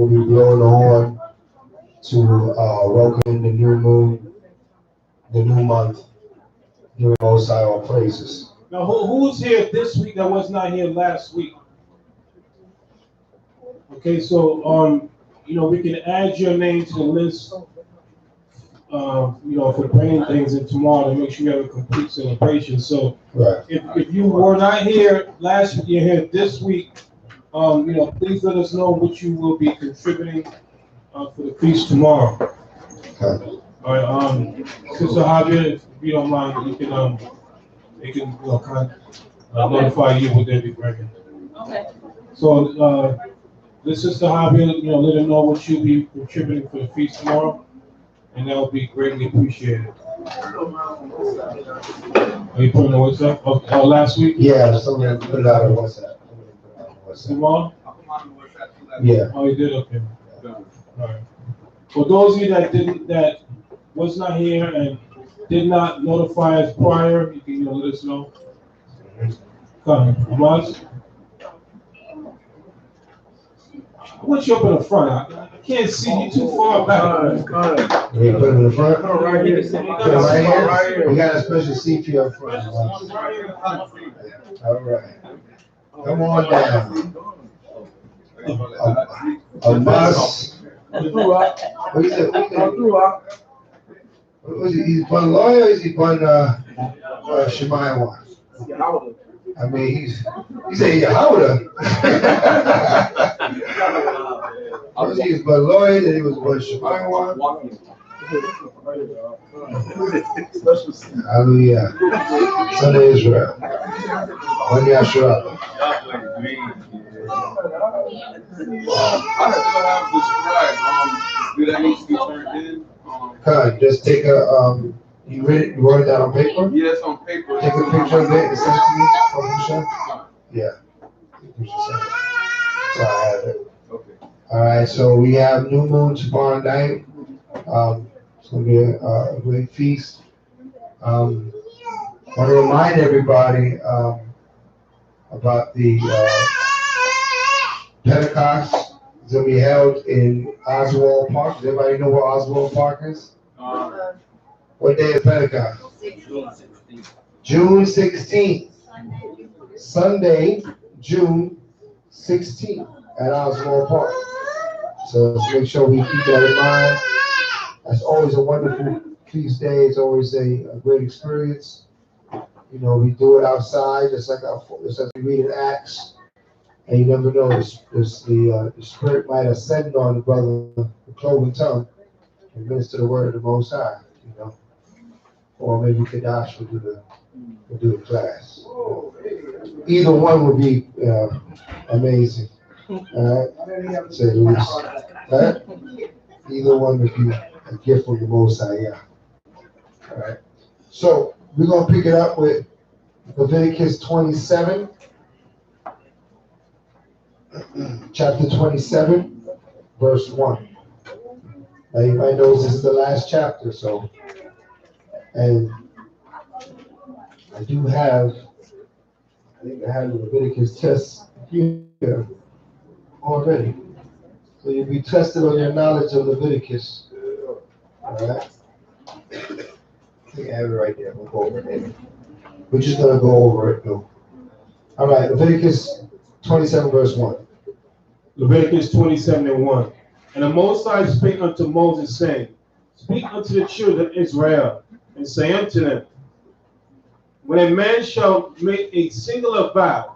we'll be blowing the horn to welcome the new moon, the new month, giving Most High all praises. Now, who's here this week that was not here last week? Okay, so we can add your name to the list. For praying things, and tomorrow to make sure you have a complete celebration. So, right. if you were not here last week, you're here this week. Please let us know what you will be contributing for the feast tomorrow. Okay. All right, Sister Javier, if you don't mind, you can they can notify you what they'll be bringing. Okay. So, let Sister Javier, let them know what you'll be contributing for the feast tomorrow. And that would be greatly appreciated. Are you putting the WhatsApp? Oh, last week? Yeah, somebody put it out on WhatsApp. Tomorrow? Yeah. Oh, you did? Okay. All right. For those of you that was not here and did not notify us prior, you can let us know. Come, Amaz. I want you up in the front. I can't see you too far back. You put it in the front? Right here. Right here? We got a special seat for you up front. All right. Come on down. A bus. What is it? Was he? He's one lawyer or is he one Shemaiah? I mean, he said Yehuda. I was he was one lawyer, then he was one Shemaiah. Hallelujah. Son of Israel. One Yahshua. I still have the scribe. Do that need to be turned in? Just take a you wrote it down on paper? Yes, on paper. Take a picture of it and send it to me. Yeah. So I have it. Okay. All right. So we have new moon tomorrow night. It's gonna be a great feast. I want to remind everybody about the Pentecost. It's gonna be held in Oswald Park. Does everybody know where Oswald Park is? What day is Pentecost? June 16th. Sunday, June 16th at Oswald Park. So let's make sure we keep that in mind. That's always a wonderful feast day. It's always a great experience. We do it outside, just as we read in Acts. And you never know, the Spirit might ascend on the brother, the cloven tongue, and minister the word of the Most High, Or maybe Kadash will do the class. Either one would be amazing. All right? Say the least. Right? Either one would be a gift from the Most High. Yeah. All right. So we're going to pick it up with Leviticus 27. Chapter 27, verse 1. Now everybody knows this is the last chapter, and I think I have the Leviticus test here already. So you'll be tested on your knowledge of Leviticus. All right. I think I have it right there. We'll go over it. We're just going to go over it, though. All right, Leviticus 27, verse 1. Leviticus 27 and 1. And the Most High spake unto Moses, saying, Speak unto the children of Israel, and say unto them, When a man shall make a singular vow,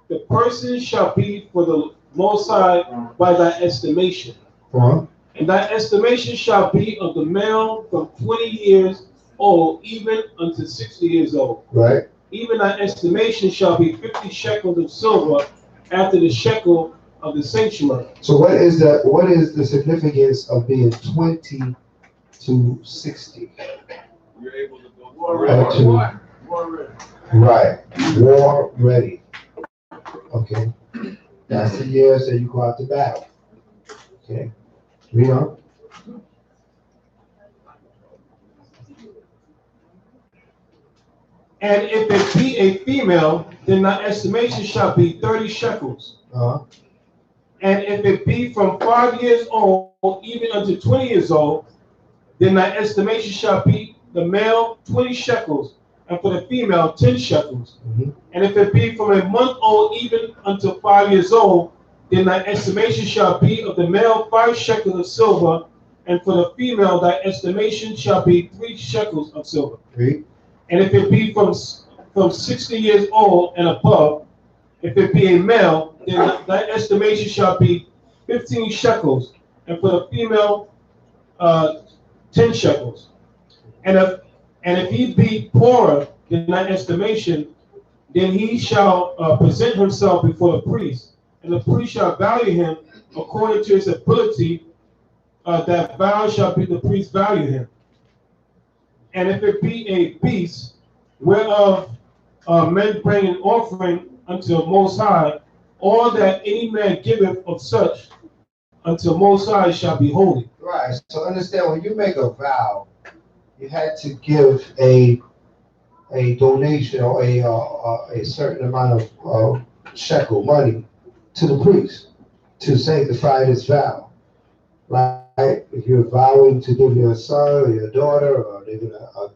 the person shall be for the Most High by thy estimation. And thy estimation shall be of the male from 20 years old, even unto 60 years old. Right. Even thy estimation shall be 50 shekels of silver after the shekel of the sanctuary. So what is the significance of being 20 to 60? You're able to go war ready. Right. War ready. Okay. That's the years that you go out to battle. Okay. Read on. And if it be a female, then thy estimation shall be 30 shekels. And if it be from 5 years old, even unto 20 years old, then thy estimation shall be the male 20 shekels, and for the female 10 shekels. And if it be from a month old even unto 5 years old, then thy estimation shall be of the male 5 shekels of silver, and for the female thy estimation shall be 3 shekels of silver. And if it be from 60 years old and above, if it be a male, then thy estimation shall be 15 shekels, and for the female 10 shekels. And if he be poorer than thy estimation, then he shall present himself before the priest, and the priest shall value him according to his ability. That vow shall be the priest value him. And if it be a beast whereof men bring an offering unto the Most High, all that any man giveth of such unto the Most High shall be holy. Right. So understand, when you make a vow, you had to give a donation or a certain amount of shekel money to the priest to sanctify this vow. Right? If you're vowing to give your son or your daughter, or they're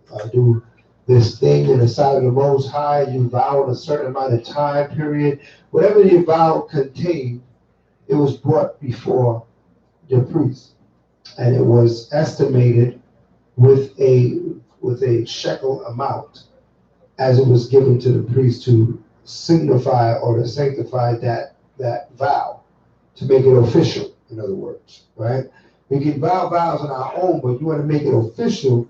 gonna do this thing in the sight of the Most High, you vow in a certain amount of time period. Whatever your vow contained, it was brought before the priest, and it was estimated with a shekel amount as it was given to the priest to signify or to sanctify that vow, to make it official, in other words, right? We can vow vows on our own, but you want to make it official,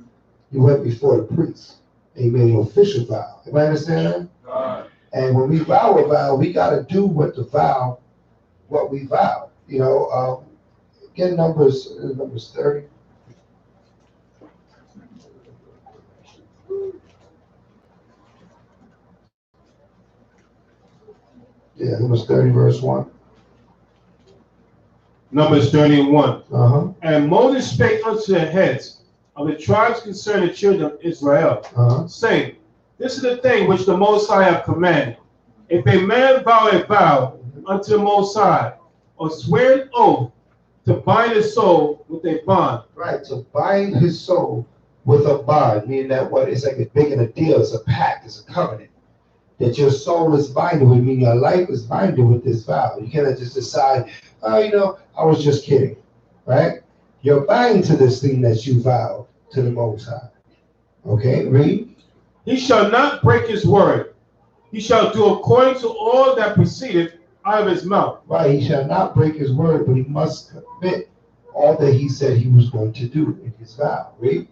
you went before the priest and you made an official vow. Everybody understand that? And when we vow a vow, we got to do what we vow. You know, get Numbers 30. Yeah, Numbers 30, verse 1. Numbers 31. Uh-huh. And Moses spake unto the heads of the tribes concerning the children of Israel, saying, This is the thing which the Most High hath commanded. If a man vow a vow unto the Most High, or swear an oath to bind his soul with a bond. Right, to bind his soul with a bond, meaning that what it's like making a deal, it's a pact, it's a covenant. That your soul is binded with, meaning your life is binded with this vow. You cannot just decide, oh, I was just kidding, right? You're binding to this thing that you vowed to the Most High. Okay, read. He shall not break his word. He shall do according to all that proceedeth out of his mouth. Right, he shall not break his word, but he must commit all that he said he was going to do in his vow. Read.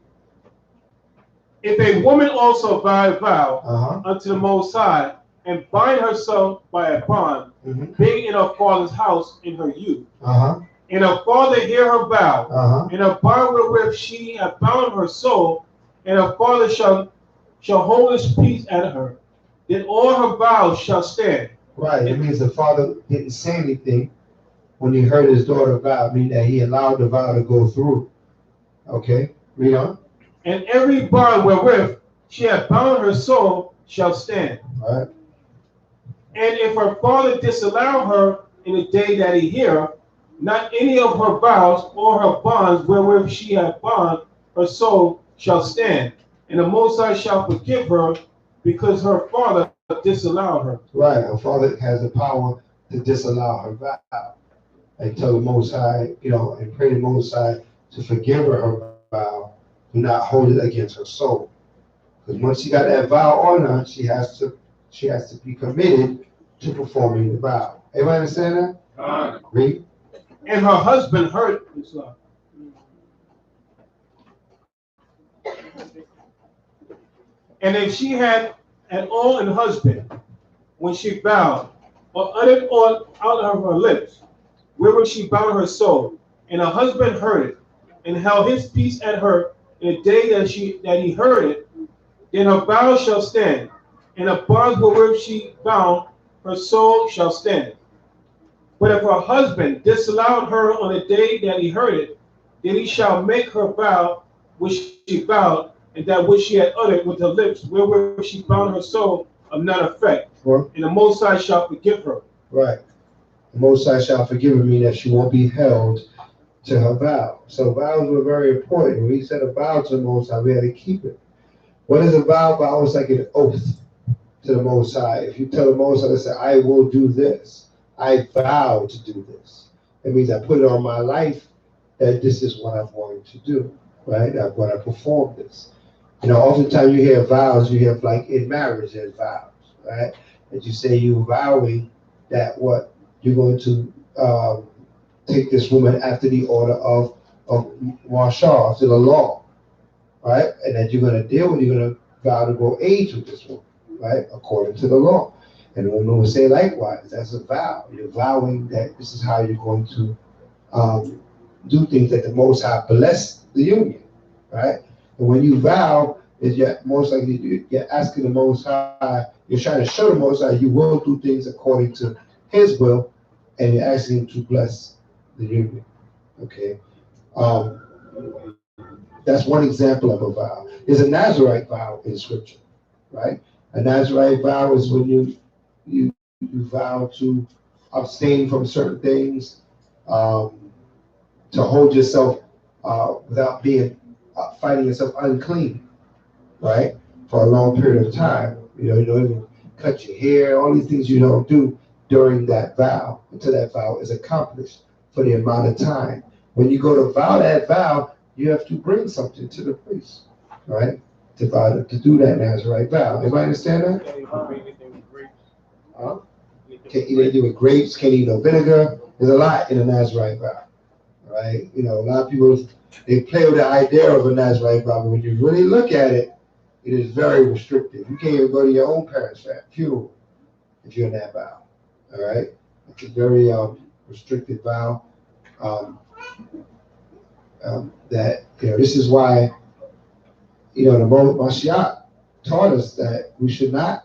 If a woman also vow a vow unto the Most High, and bind herself by a bond, being in her father's house in her youth, and her father hear her vow, and her bond wherewith she hath bound her soul, and her father shall hold his peace at her, then all her vows shall stand. Right, it means the father didn't say anything when he heard his daughter vow, meaning that he allowed the vow to go through. Okay, read on. And every bond wherewith she hath bound her soul shall stand. All right. And if her father disallow her in the day that he hear, not any of her vows or her bonds wherewith she hath bound her soul shall stand. And the Most High shall forgive her, because her father disallowed her. Right, her father has the power to disallow her vow. And tell the Most High, and pray the Most High to forgive her vow, do not hold it against her soul. Because once she got that vow on her, she has to be committed to performing the vow. Everybody understand that? Read. And her husband heard this. And if she had at all an husband, when she vowed, or uttered out of her lips, wherewith she bound her soul, and her husband heard it, and held his peace at her in the day that he heard it, then her vow shall stand, and the bonds wherewith she bound her soul shall stand. But if her husband disallowed her on the day that he heard it, then he shall make her vow which she vowed, and that which she had uttered with her lips, wherewith she bound her soul, of none effect. And the Most High shall forgive her. Right. The Most High shall forgive her, meaning that she won't be held to her vow. So vows were very important. When we said a vow to the Most High, we had to keep it. What is a vow? Vow is like an oath to the Most High. If you tell the Most High, say, I will do this. I vow to do this. It means I put it on my life that this is what I'm going to do, right? I'm going to perform this. You know, oftentimes you hear vows, you have like in marriage, there's vows, right? That you say you vowing that what you're going to take this woman after the order of Marshall, after the law, right? And that you're going to deal with, you're going to vow to go age with this woman, right? According to the law. And the woman will say likewise, that's a vow. You're vowing that this is how you're going to do things that the Most High bless the union, right? And when you vow, is you're most likely you're asking the Most High, you're trying to show the Most High you will do things according to His will, and you're asking Him to bless the union. Okay, that's one example of a vow. There's a Nazarite vow in Scripture, right? A Nazarite vow is when you vow to abstain from certain things, to hold yourself without being finding yourself unclean, right? For a long period of time. You don't even cut your hair, all these things you don't do during that vow until that vow is accomplished for the amount of time. When you go to vow that vow, you have to bring something to the priest, right? To do that Nazarite vow. Everybody understand that? Can't eat anything with grapes, can't eat no vinegar. There's a lot in a Nazarite vow, right? You know, a lot of people, they play with the idea of a Nazarite vow, but when you really look at it, it is very restrictive. You can't even go to your own parents' funeral if you're in that vow, all right? It's a very restricted vow. That, you know, this is why, you know, the Mashiach taught us that we should not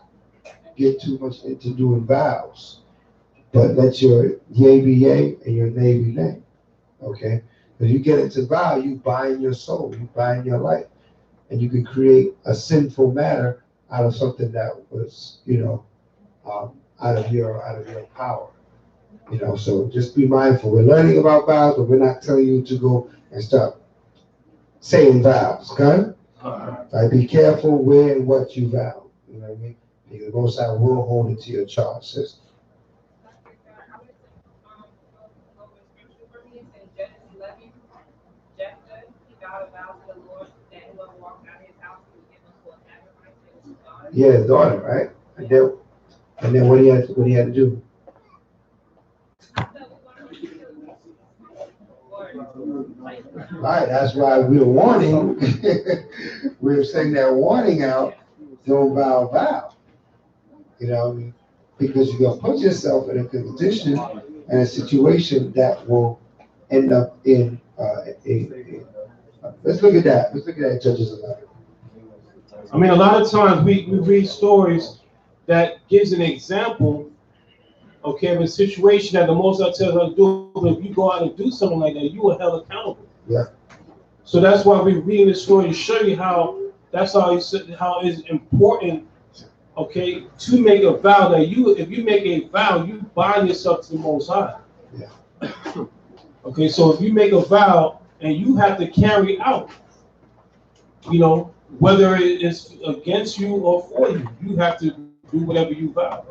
get too much into doing vows, but let your yea be yea and your nay be nay, okay? If you get into vow, you bind your soul, you bind your life, and you can create a sinful matter out of something that was, you know, out of your power, you know. So just be mindful. We're learning about vows, but we're not telling you to go and start saying vows, okay? Right, be careful where and what you vow. You know what I mean? Because the Most High will hold it to your charge system. Yeah, his daughter, right? And then what he had to do? Right, that's why we're warning. We're saying that warning out, don't vow. You know, because you're gonna put yourself in a condition and a situation that will end up in let's look at that. Let's look at that Judges 11. I mean, a lot of times we read stories that gives an example, okay, of a situation that the Most High tells us to do. But if you go out and do something like that, you are held accountable. Yeah. So that's why we read the story to show you how it's important, okay, to make a vow that if you make a vow, you bind yourself to the Most High. Yeah. Okay, so if you make a vow and you have to carry out, you know, whether it is against you or for you, you have to do whatever you vow.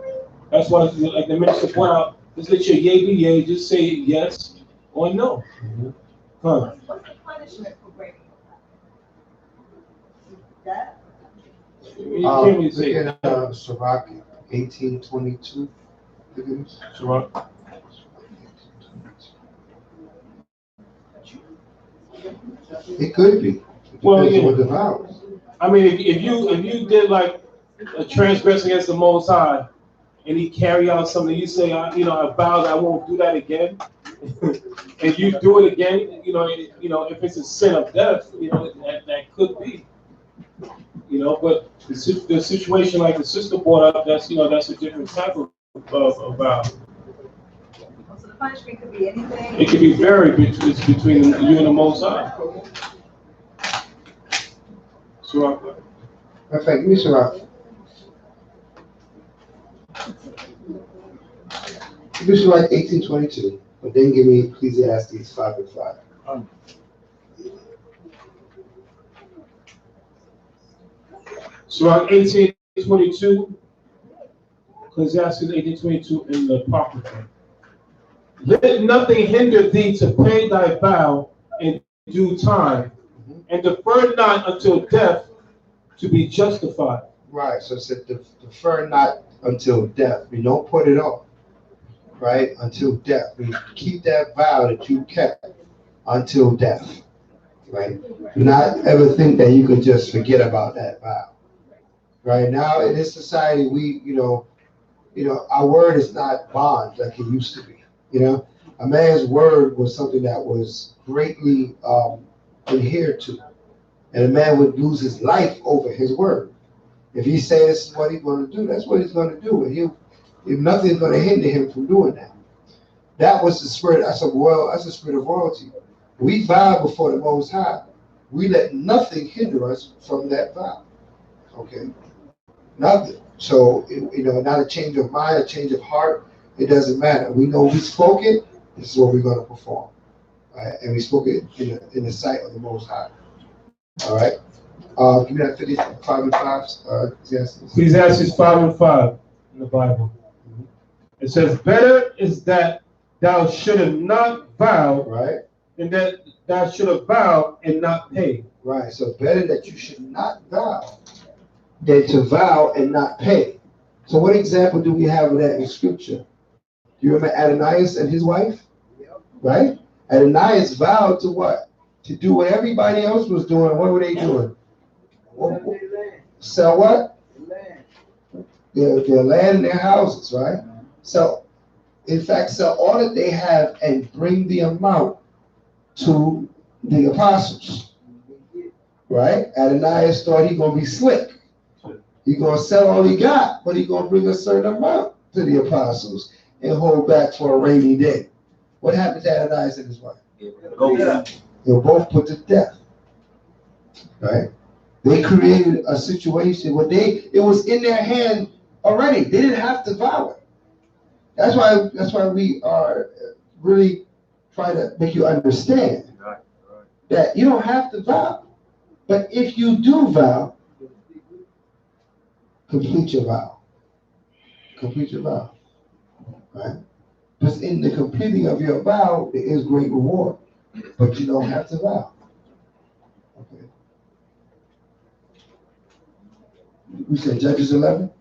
That's why, like the minister pointed out, just let your yea be yea, just say yes or no. Mm-hmm. Huh. What's the punishment for breaking that? Look at Sirach 18:22. Look at this. Sirach. It could be. It depends on what the vow is. I mean, if you did like a transgression against the Most High, and he carry out something, you say, I vow that I won't do that again, and you do it again, you know, if it's a sin of death, you know, that could be, you know, but the situation like the sister brought up, that's a different type of vow. So the punishment could be anything. It could be varied between you and the Most High. So, In fact, give me Sirach. You should write 1822, but then give me Ecclesiastes 5 and 5. Surah 18:22, Ecclesiastes 18:22 in the Apocrypha. Let nothing hinder thee to pay thy vow in due time, and defer not until death to be justified. Right, so it said defer not until death. We don't put it off, right? Until death. We keep that vow that you kept until death, right? Do not ever think that you could just forget about that vow. Right now in this society, we, our word is not bond like it used to be. A man's word was something that was greatly adhered to, and a man would lose his life over his word. If he says this is what he's going to do, that's what he's going to do, and if nothing's going to hinder him from doing that. That was the spirit. That's the spirit of royalty. We vow before the Most High. We let nothing hinder us from that vow. Okay. Nothing. So, not a change of mind, a change of heart. It doesn't matter. We know we spoke it. This is what we're going to perform. Right? And we spoke it in the sight of the Most High. All right. Give me that 55 and 5. Ecclesiastes 5 and 5 in the Bible. It says, better is that thou shouldest not vow, right, than that thou shouldest vow and not pay. Right. So better that you should not vow than to vow and not pay. So what example do we have of that in scripture? You remember Ananias and his wife? Right? Ananias vowed to what? To do what everybody else was doing. What were they doing? Sell what? Their land and their houses, right? So, in fact, sell all that they have and bring the amount to the apostles. Right? Ananias thought he gonna be slick. He gonna sell all he got, but he gonna bring a certain amount to the apostles and hold back for a rainy day. What happened to Ananias and his wife? They were both put to death. Right? They created a situation where it was in their hand already. They didn't have to vow it. That's why we are really trying to make you understand that you don't have to vow. But if you do vow, complete your vow. Complete your vow. Right? Because in the completing of your vow, there is great reward. But you don't have to vow. Okay. We said Judges 11?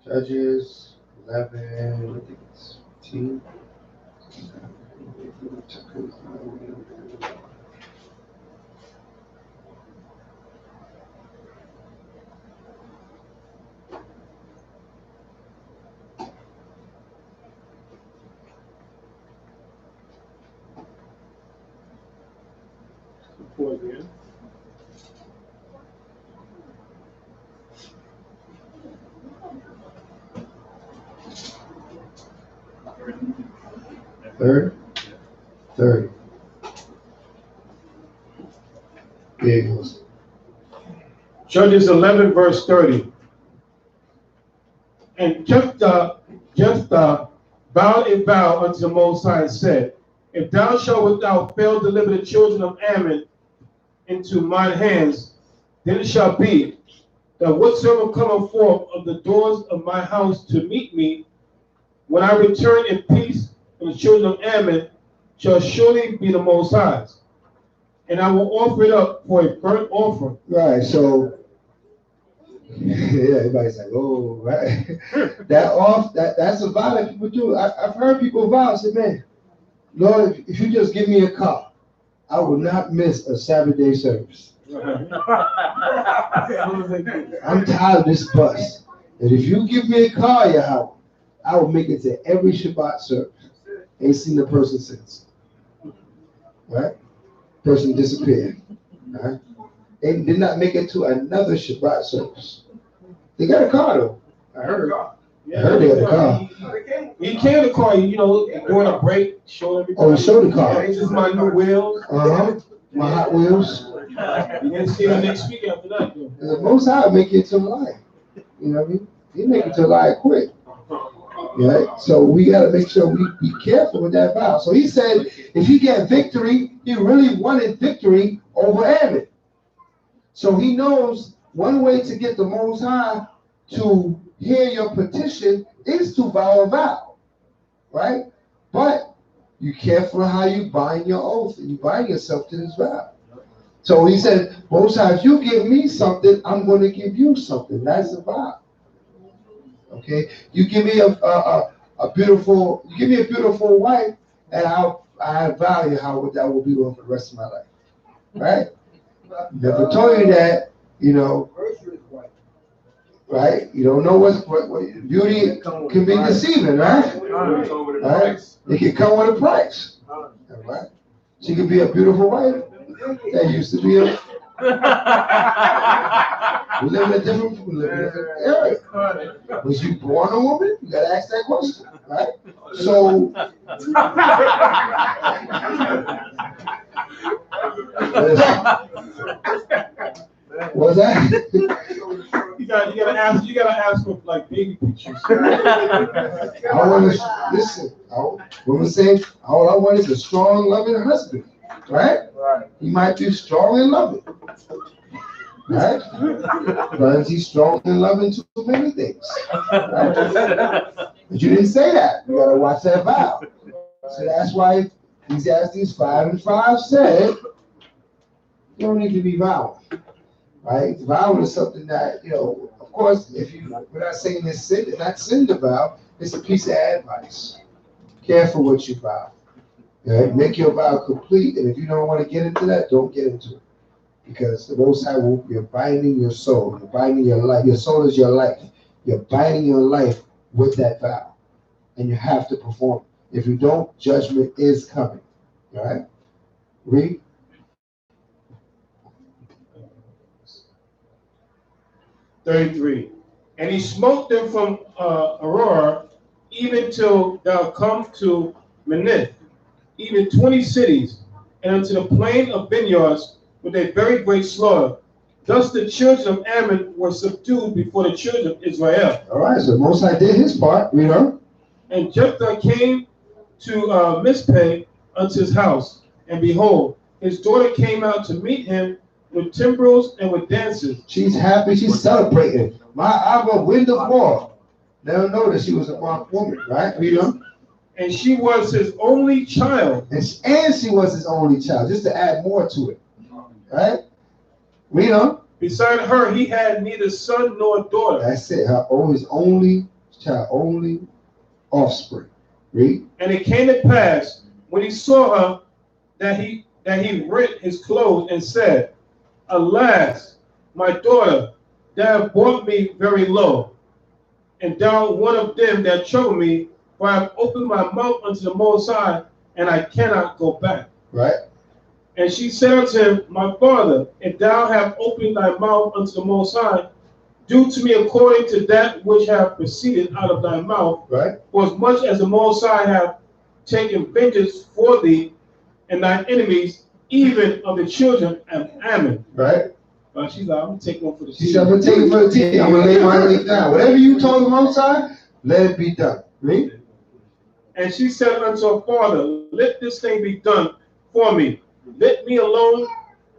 Judges 11, I think it's 15. Third? 30. There it goes. Judges 11 verse 30. And Jephthah vowed a vow unto the Most High and said, if thou shalt without fail deliver the children of Ammon into mine hands, then it shall be that whatsoever cometh forth of the doors of my house to meet me, when I return in peace from the children of Ammon, shall surely be the Most High's. And I will offer it up for a burnt offering. Right, so yeah, everybody's like, oh, right. That's a vow that people do. I've heard people vow and say, man, Lord, if you just give me a car, I will not miss a Saturday service. I'm tired of this bus. And if you give me a car, Yahweh, I will make it to every Shabbat service. Ain't seen the person since. Right? Person disappeared. Right? They did not make it to another Shabbat service. They got a car though. I heard. I heard they got a car. He came to call you, during a break, show everybody. Oh, he showed the car. This is my new wheels. My Hot Wheels. You didn't see him next week after that, though. The Most High make it to life. You know what I mean? He make it to life quick. Right? So we got to make sure we be careful with that vow. So he said, if he get victory, he really wanted victory over Ammon. So he knows one way to get the Most High to hear your petition is to vow a vow, right? But you careful how you bind your oath and you bind yourself to this vow. So he said, Most High, if you give me something, I'm going to give you something. That's a vow. Okay, you give me a beautiful wife, and I value how that will be for the rest of my life, right? Never told you that, right? You don't know what beauty can be deceiving, right? Right? It can come with a price, right? She could be a beautiful wife. That used to be a. We live in a different area. Was you born a woman? You gotta ask that question, right? So what's that? You gotta ask for like baby pictures. I want to listen. Women say all I want is a strong, loving husband, right? He might be strong and loving. Right? But he's strong and loving too many things. Right? But you didn't say that. You gotta watch that vow. So that's why Ecclesiastes 5:5 said you don't need to be vowing. Right? Vowing is something that, of course, we're not saying it's sin, it's not sin to vow, it's a piece of advice. Careful what you vow. Right? Make your vow complete, and if you don't want to get into that, don't get into it. Because the Most High you're binding your soul, you're binding your life. Your soul is your life. You're binding your life with that vow, and you have to perform. If you don't, judgment is coming. All right? Read. $33. And he smote them from Aurora, even till thou come to Menith, even 20 cities, and unto the plain of vineyards, with a very great slaughter. Thus the children of Ammon were subdued before the children of Israel. All right, so Most High did his part, And Jephthah came to Mizpeh unto his house, and behold, his daughter came out to meet him with timbrels and with dances. She's happy, she's celebrating. My Abba, wind of war. Never know that she was a marked woman, right? And she was his only child. And she was his only child, just to add more to it. Right? Beside her, he had neither son nor daughter. That's it. His only child, only offspring. Read. And it came to pass when he saw her that he rent his clothes and said, Alas, my daughter, thou hast brought me very low, and thou one of them that trouble me, for I have opened my mouth unto the Most High, and I cannot go back. Right. And she said unto him, My father, if thou have opened thy mouth unto the Most High, do to me according to that which hath proceeded out of thy mouth. Right. For as much as the Most High hath taken vengeance for thee and thine enemies, even of the children of Ammon. Right. She's like, I'm going to take one for the team. She said, I'm going to take it for the team. I'm going to lay my leg down. Whatever you told the Most High, let it be done. Read. And she said unto her father, Let this thing be done for me. Let me alone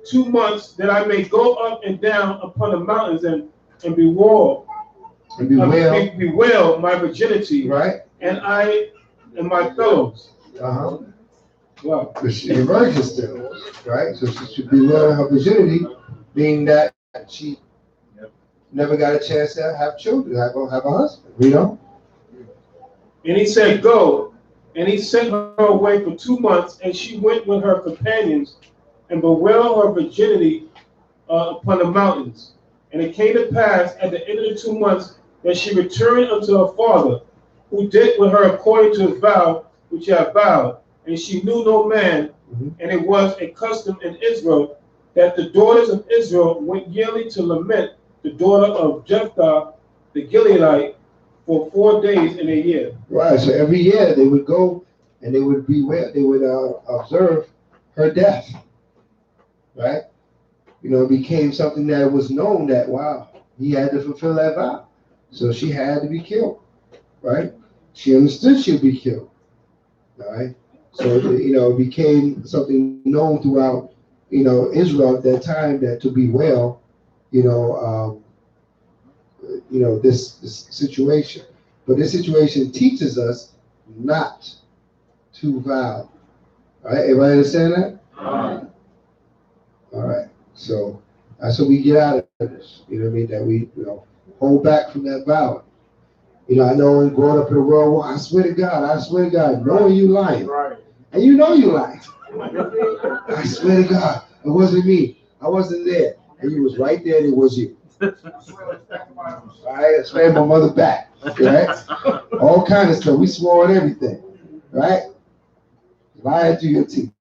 2 months, that I may go up and down upon the mountains and bewail my virginity, right? And I and my fellows. Wow. So she's a virgin still, right? So she should bewail her virginity, being that she never got a chance to have children, have a husband. And he said, Go. And he sent her away for 2 months, and she went with her companions and bewail her virginity upon the mountains. And it came to pass at the end of the 2 months that she returned unto her father, who did with her according to his vow, which he had vowed. And she knew no man, and it was a custom in Israel that the daughters of Israel went yearly to lament the daughter of Jephthah the Gileadite for 4 days in a year. Right. So every year they would go and they would beware. They would observe her death. Right. You know, it became something that was known that wow, he had to fulfill that vow. So she had to be killed. Right. She understood she'd be killed. All right. So you know, it became something known throughout, you know, Israel at that time that to bewail, this situation. But this situation teaches us not to vow. All right, everybody understand that? All right. So that's what we get out of this. You know what I mean? That we, hold back from that vow. You know, I know in growing up in the world, well, I swear to God, knowing you lying. Right. And you know you lying. I swear to God, it wasn't me. I wasn't there. And you was right there and it was you. All right, I swear my mother back. Right? All kind of stuff. We swore on everything. Right? Lying through your teeth.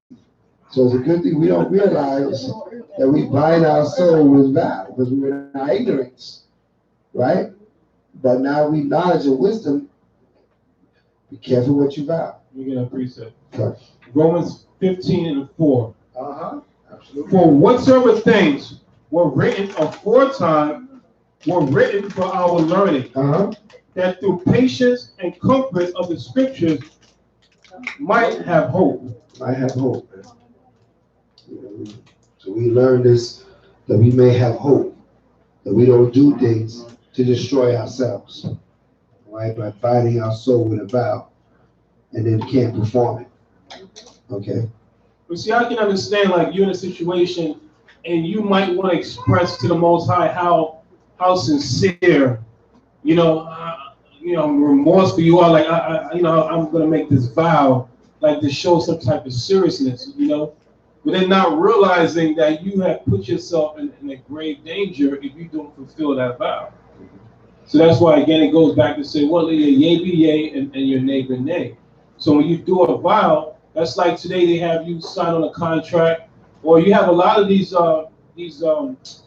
So it's a good thing we don't realize that we bind our soul with vow because we were in our ignorance. Right? But now we knowledge and wisdom. Be careful what you vow. You get a precept. Okay. Romans 15:4. Absolutely. For whatsoever things were written aforetime were written for our learning, that through patience and comfort of the scriptures might have hope. Might have hope. So we learn this, that we may have hope, that we don't do things to destroy ourselves, right? By binding our soul with a vow, and then can't perform it. Okay. But see, I can understand, like, you're in a situation and you might want to express to the Most High how sincere, remorseful you are. Like, I'm going to make this vow, like, to show some type of seriousness, but then not realizing that you have put yourself in a grave danger if you don't fulfill that vow. So that's why, again, it goes back to say, well, your yea be yea and your nay be nay. So when you do a vow, that's like today they have you sign on a contract, or you have a lot of these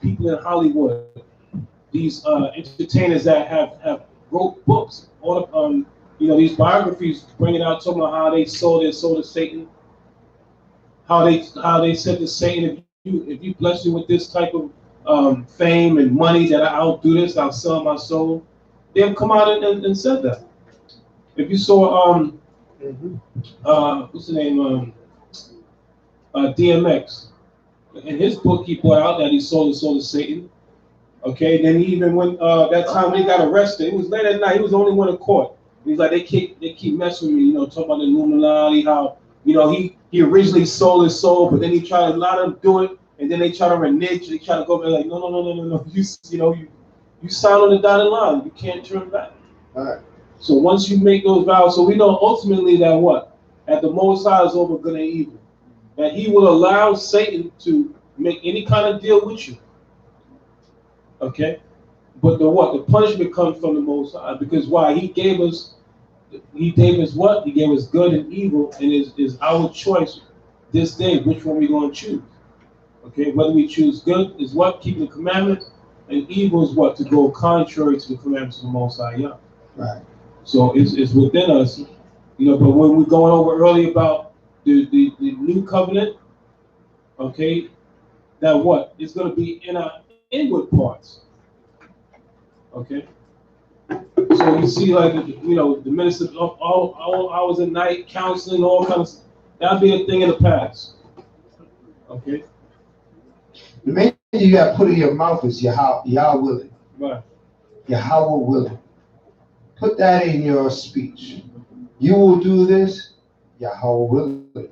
people in Hollywood, these entertainers that have wrote books, all these biographies bringing out talking about how they sold their soul to Satan, how they said to Satan, if you bless me with this type of fame and money, that I'll do this, I'll sell my soul. They've come out and said that. If you saw what's the name? DMX. In his book, he brought out that he sold his soul to Satan. Okay, then he even went that time when he got arrested. It was late at night. He was the only one in court. He's like, they keep messing with me, talking about the Illuminati, how he originally sold his soul, but then he tried to let them do it, and then they try to renege. They try to go back like, no. You sign on the dotted line. You can't turn back. All right. So once you make those vows, so we know ultimately that what? That the Most High is over good and evil. That he will allow Satan to make any kind of deal with you. Okay? But the punishment comes from the Most High. Because why? He gave us what? He gave us good and evil, and is our choice this day which one we're going to choose. Okay? Whether we choose good is what? Keeping the commandments, and evil is what? To go contrary to the commandments of the Most High. Yeah. Right. So it's within us, but when we're going over early about the new covenant, okay, that what? It's going to be in our inward parts. Okay. So you see, like, the minister of all hours at night, counseling, all kinds of, that'll be a thing in the past. Okay. The main thing you got to put in your mouth is Yah willing. Right. Yahweh willing. Put that in your speech. You will do this, Yahweh willing.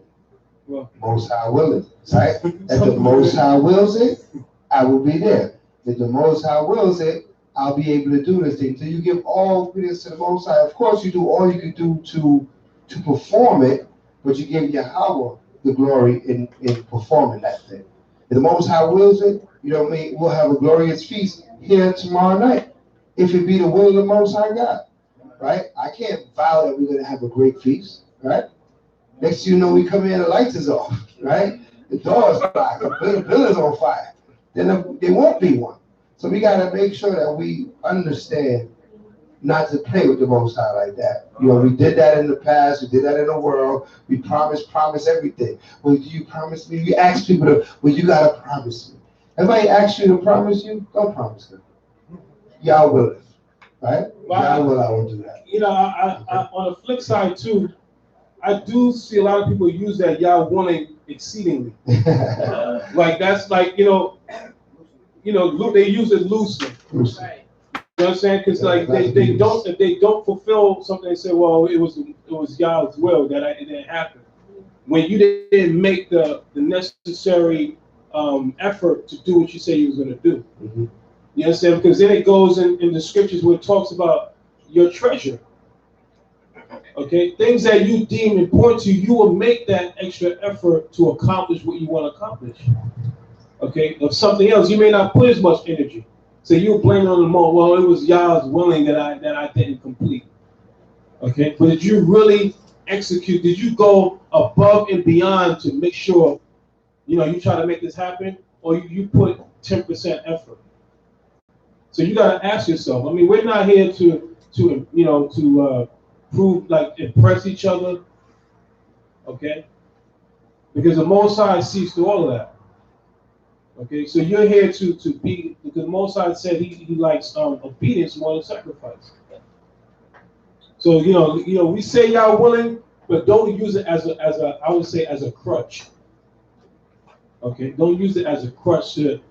Well, Most High willing. Right? If the Most High wills it, I will be there. If the Most High wills it, I'll be able to do this thing. So you give all obedience to the Most High. Of course, you do all you can do to perform it, but you give Yahweh the glory in performing that thing. If the Most High wills it, you know what I mean, we'll have a glorious feast here tomorrow night, if it be the will of the Most High God, right? I can't vow that we're going to have a great feast, right? Next thing you know, we come in, the lights is off, right? The door's locked, the bill is on fire. Then there won't be one. So we got to make sure that we understand not to play with the Most High like that. You know, we did that in the past. We did that in the world. We promise everything. Well, do you promise me? You ask people to, well, you got to promise me. Everybody asks you to promise you, don't promise them. Y'all will it, right? Y'all will, I will do that. You know, I on the flip side too, I do see a lot of people use that y'all wanting exceedingly. Like that's like, you know, they use it loosely. Right. You know what I'm saying? Because like they don't, if they don't fulfill something, they say, well, it was y'all's will that it didn't happen. When you didn't make the necessary effort to do what you say you was going to do. Mm-hmm. You understand? Because then it goes in the scriptures where it talks about your treasure. Okay, things that you deem important to you, you will make that extra effort to accomplish what you want to accomplish. Okay, of something else, you may not put as much energy. So you blame it on the moment. Well, it was y'all's willing that I didn't complete. Okay, but did you really execute? Did you go above and beyond to make sure, you know, you try to make this happen, or you put 10% effort? So you got to ask yourself. I mean, we're not here to prove, like, impress each other. Okay, because the Most High sees through all of that. Okay, so you're here to be, because Most High said he likes obedience more than sacrifice. So you know we say y'all willing, but don't use it as a I would say as a crutch. Okay, don't use it as a crutch to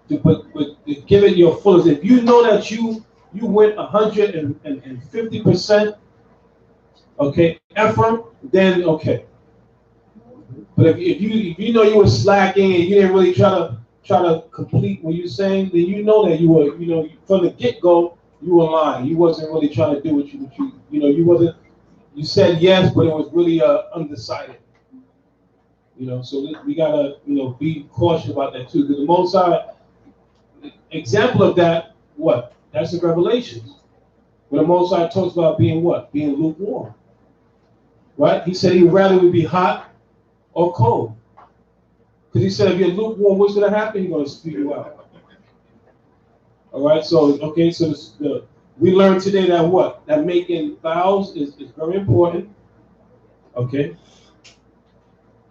give it your fullest. If you know that you went 150%, okay, effort, then okay. But if you know you were slacking and you didn't really try to complete what you're saying, then you know that you were, from the get-go, you were lying. You wasn't really trying to do what you wasn't. You said yes, but it was really undecided. So we gotta be cautious about that too. Because the Most High example of that, what? That's the Revelations. Where the Most High talks about being what? Being lukewarm. Right? He said he would rather we be hot or cold. Because he said if you're lukewarm, what's going to happen? He's going to spew you out. All right, so we learned today that what? That making vows is very important. Okay?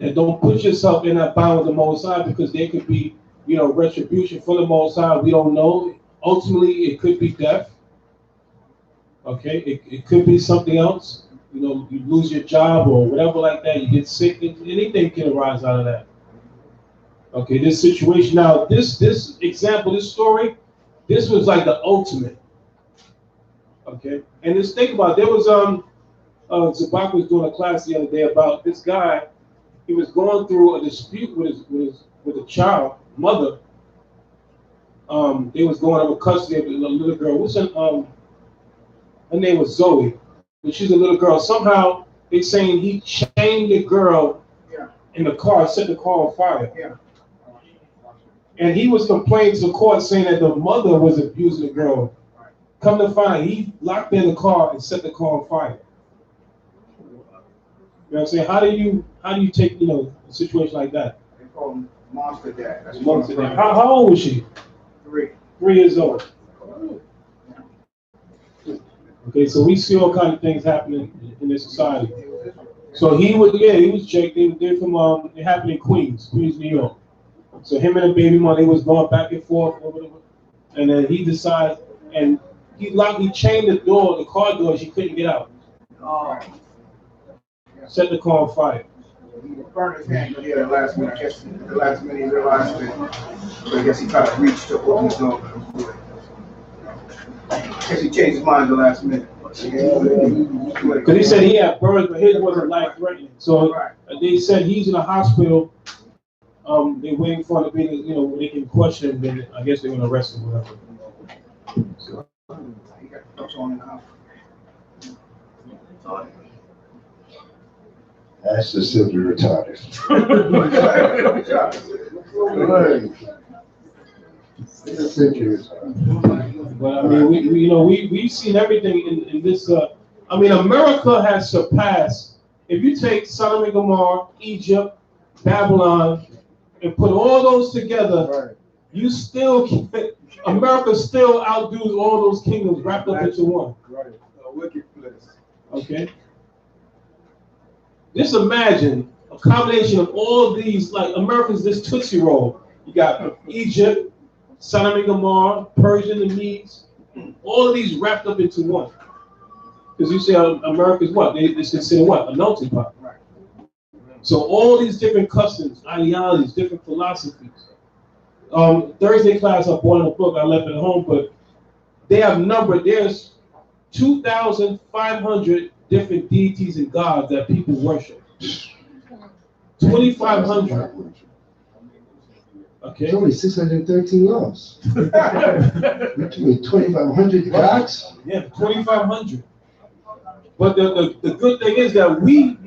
And don't put yourself in that bound with the Most High, because there could be, retribution for the Most High. We don't know. Ultimately, it could be death. Okay? It could be something else. You lose your job or whatever like that. You get sick. Anything can arise out of that. Okay, this situation. Now, this example, this story, this was like the ultimate. Okay, and just think about it. There was Zabak was doing a class the other day about this guy. He was going through a dispute with a child mother. They was going over custody of a little girl. Her name was Zoe, but she's a little girl. Somehow they saying he chained the girl in the car, set the car on fire. Yeah. And he was complaining to the court saying that the mother was abusing the girl. Come to find, he locked in the car and set the car on fire. You know what I'm saying? How do you take a situation like that? They call him Monster Dad. That's Monster Dad. How old was she? 3. 3 years old. Okay, so we see all kinds of things happening in this society. So he was checked. They're from it happened in Queens, New York. So him and the baby mother, they was going back and forth, or whatever. And then he decided, and he chained the car door. She couldn't get out. Set the car on fire. He burned his hand, but the last minute he realized it. But I guess he tried to reach to open his door. I guess he changed his mind the last minute. Because he said he had burns, but his wasn't life-threatening. So they said he's in a hospital. They're waiting for him to be, when they can question him, then I guess they're going to arrest him, whatever. So, he got the on the house. That's just simply retarded. It's simply retarded. But I mean, we've seen everything in this. I mean, America has surpassed. If you take Sodom and Gomorrah, Egypt, Babylon, and put all those together, you still America still outdoes all those kingdoms wrapped up into one. Right. A wicked place. Okay. Just imagine a combination of all these, like America's this Tootsie Roll. You got Egypt, Sodom and Gomorrah, Persia, the Medes, all of these wrapped up into one. Because you say America's what? It's considered what? A melting pot. Right. So all these different customs, ideologies, different philosophies. Thursday class I bought in a book, I left it at home, but they have numbered, there's 2,500 different deities and gods that people worship. 2,500. Okay. There's only 613 laws. Which means 2,500 gods? Yeah, 2,500. But the good thing is that we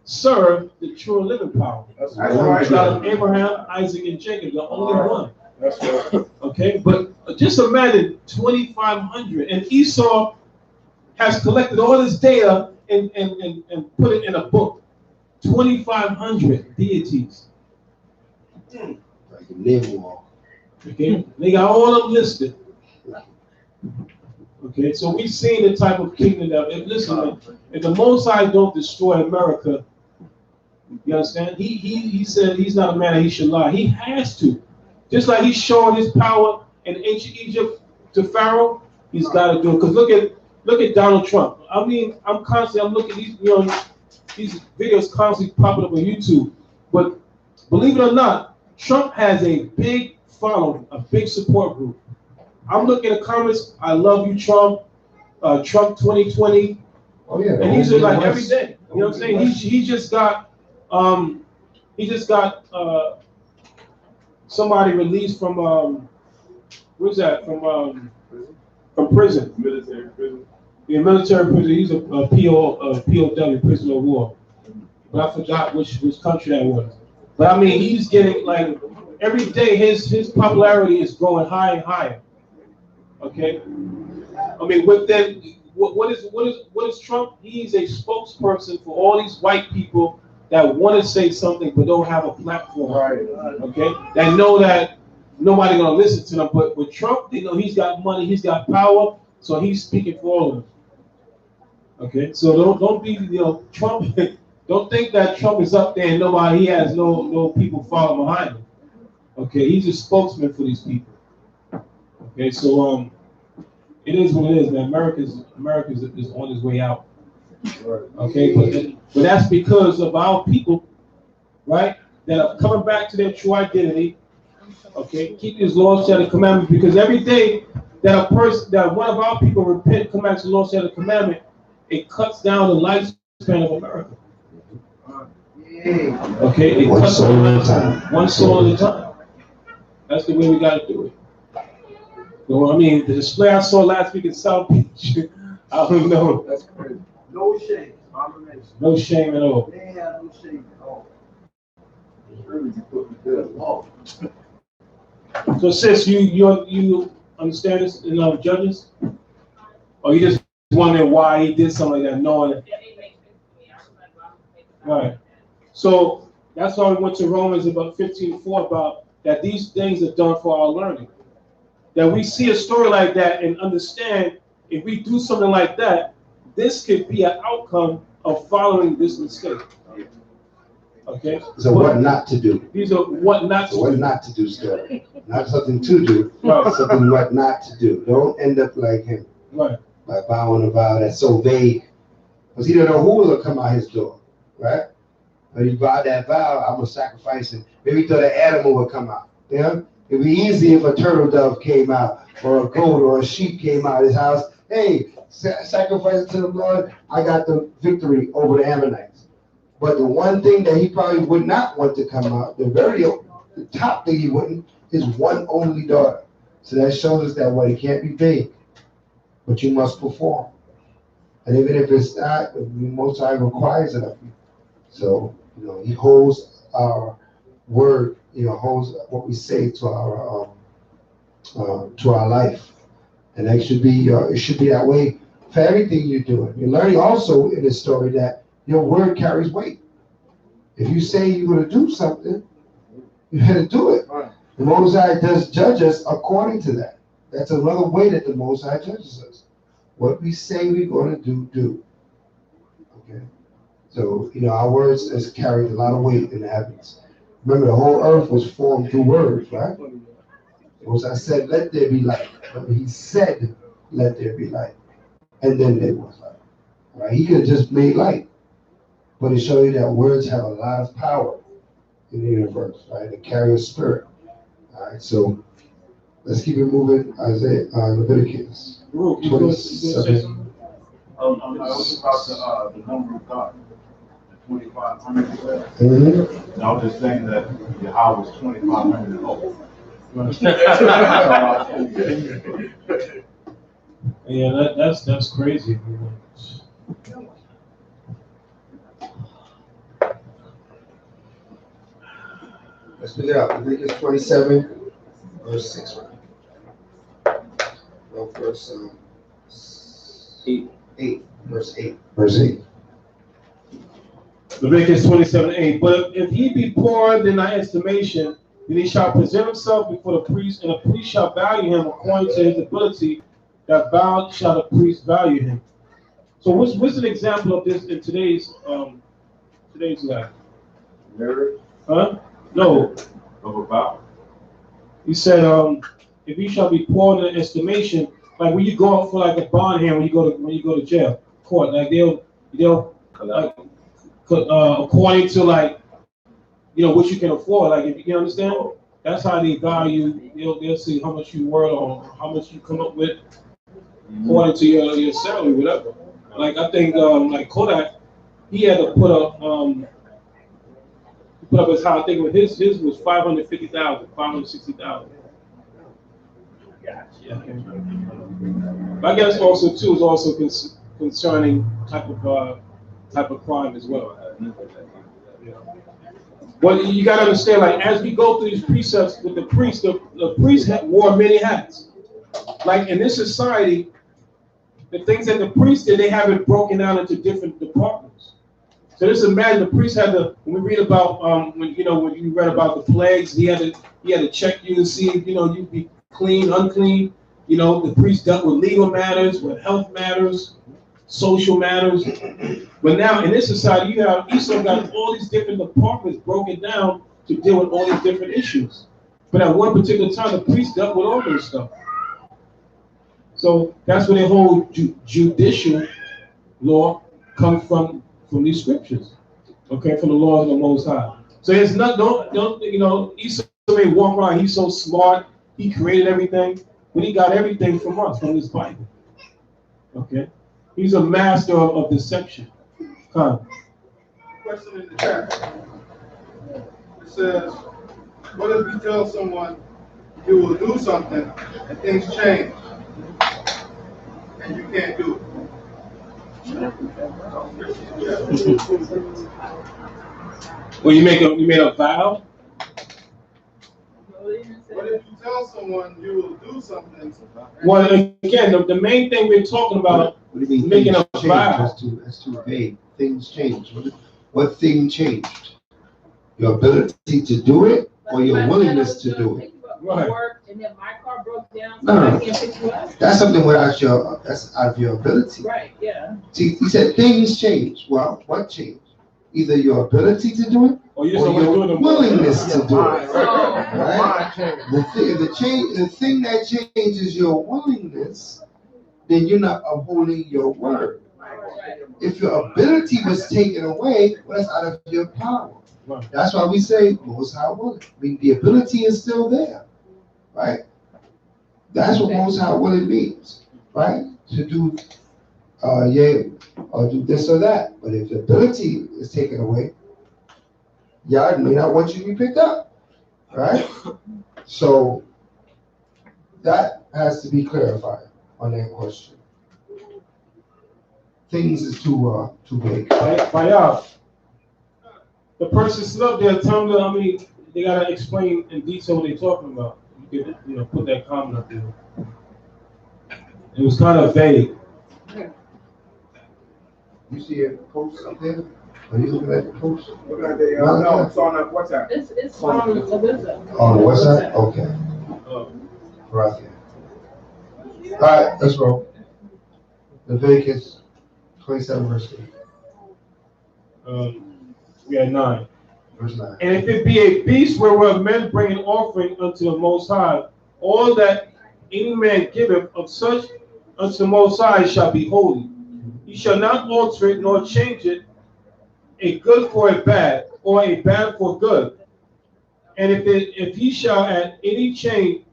serve the true and living power. That's right. God of Abraham, Isaac, and Jacob, the only one. That's right. Okay, but just imagine 2,500, and Esau has collected all this data and put it in a book. 2,500 deities. Like a name them all. Okay, they got all of them listed. Okay, so we've seen the type of kingdom that, if the Most High don't destroy America, you understand? He said he's not a man that he should lie. He has to. Just like he's showing his power in ancient Egypt to Pharaoh, he's got to do it. Because look at Donald Trump. I mean, I'm looking at these videos constantly popping up on YouTube. But believe it or not, Trump has a big following, a big support group. I'm looking at the comments. I love you, Trump. Trump 2020. Oh yeah. And these are like every day. You know what I'm saying? He just got somebody released from where's that? From prison. Military prison. Yeah, military prison. He's a POW, prisoner of war. But I forgot which country that was. But I mean, he's getting like every day his popularity is growing higher and higher. Okay. I mean, what is Trump? He's a spokesperson for all these white people that want to say something but don't have a platform. Right. Okay. That know that nobody gonna listen to them. But with Trump, they know he's got money, he's got power, so he's speaking for all of them. Okay. So don't be Trump. Don't think that Trump is up there and he has no people following behind him. Okay. He's a spokesman for these people. Okay. So it is what it is, man. America is on its way out. Okay, but that's because of our people, right? That are coming back to their true identity. Okay, keep His laws, statutes, and commandments. Because every day that one of our people repent, come back to the law, statutes, and commandment, it cuts down the lifespan of America. Okay, it cuts one soul at a time. That's the way we got to do it. So, I mean, the display I saw last week in South Beach, I don't know. That's crazy. No shame. No shame at all. They have no shame at all. Really, you put me there. Oh. So, sis, you understand this in Judges? Or you just wondering why he did something like that, knowing it? Right. So that's why we went to Romans about 15:4 about that these things are done for our learning. That we see a story like that and understand if we do something like that, this could be an outcome of following this mistake. Okay? So what not to do. These are what not to do. What not to do stuff. Not something to do, right. Something what not to do. Don't end up like him. Right. By vowing a vow that's so vague. Because he don't know who will come out his door. Right? When you vow that vow, I'm going to sacrifice it. Maybe he thought an animal would come out. You know? It'd be easy if a turtle dove came out, or a goat or a sheep came out of his house. Hey, sacrifice it to the Lord. I got the victory over the Ammonites. But the one thing that he probably would not want to come out, the top thing he wouldn't, is one only daughter. So that shows us that it can't be vague, but you must perform. And even if it's not, the Most High requires it of you. So, he holds our word, holds what we say to our life. And that should be, it should be that way for everything you're doing. You're learning also in this story that your word carries weight. If you say you're going to do something, you got to do it. The Most High does judge us according to that. That's another way that the Most High judges us. What we say we're going to do. Okay? So, our words has carried a lot of weight in the heavens. Remember, the whole earth was formed through words, right? The Most High said, let there be light. Remember, he said, let there be light. And then there was light. Right? He could have just made light. But it shows you that words have a lot of power in the universe, right? They carry a spirit. All right, so let's keep it moving. Leviticus 27. I was about the number of God, the 2,500. Mm-hmm. And I was just saying that Yahweh was 2,500 and old. Yeah, that's crazy. Let's pick it up. Leviticus 27, verse 6. No, verse 8. Verse 8. Verse 8. Leviticus 27:8. But if he be poor than thy estimation, then he shall present himself before the priest, and the priest shall value him according to his ability. That bound shall the priest value him. So what's an example of this in today's life? Marriage? Huh? No. Of a vow? He said, if you shall be poor in the estimation, like when you go out for like a bond hearing, when you go to jail, court, like they'll like according to like what you can afford, like if you understand, that's how they value. They'll see how much you worth or how much you come up with according to your salary, whatever. Like I think like Kodak, he had to put up his house. I think his was 550,000, 560,000. Yeah. But I guess also too is also concerning type of crime as well. Yeah. But you got to understand, like as we go through these precepts with the priest wore many hats. Like in this society, the things that the priest did, they have it broken down into different departments. So just imagine the priest had to. When we read about when you read about the plagues, he had to check you and see if you'd be clean, unclean. The priest dealt with legal matters, with health matters, social matters. But now in this society, you still got all these different departments broken down to deal with all these different issues. But at one particular time, the priest dealt with all this stuff. So that's where the whole judicial law comes from these scriptures, okay, from the laws of the Most High. So it's not don't Esau may walk around. He's so smart. He created everything, but he got everything from us, from this Bible. Okay, he's a master of deception. Question in the chat. It says, "What if you tell someone you will do something and things change, and you can't do it?" Well, you made a vow. What if you tell someone you will do something? Well, again, the main thing we're talking about What do you mean? making a Things vow. change? That's too vague. Things change. What thing changed? Your ability to do it, or your willingness to do it? Right. And then my car broke down, so No. I can't pick you up. That's something that's out of your ability. Right, yeah. See, he said things change. Well, what changed? Either your ability to do it, Or you or your doing willingness to do it. So, Right? The thing that changes your willingness, then you're not upholding your word. If your ability was taken away, well, that's out of your power. Right. That's why we say Most High willing. I mean, the ability is still there, right? That's what Most High willing means, right? To do, or do this or that. But if the ability is taken away, Yah may not want you to be picked up, right? So that has to be clarified on that question. Things is too big. Fire. the person stood up there, tell them, I mean, they gotta explain in detail what they're talking about. You could, put that comment up there. It was kind of vague. You see a post up there? Are you looking at the post? Look at the, no, it's on WhatsApp. It's on the website. On the website? Okay. Right there. All right, let's roll. Leviticus 27 verse 8. We had 9. Verse 9. And if it be a beast whereof men bring an offering unto the Most High, all that any man giveth of such unto the Most High shall be holy. He shall not alter it nor change it, a good for a bad, or a bad for good. And if he shall at any change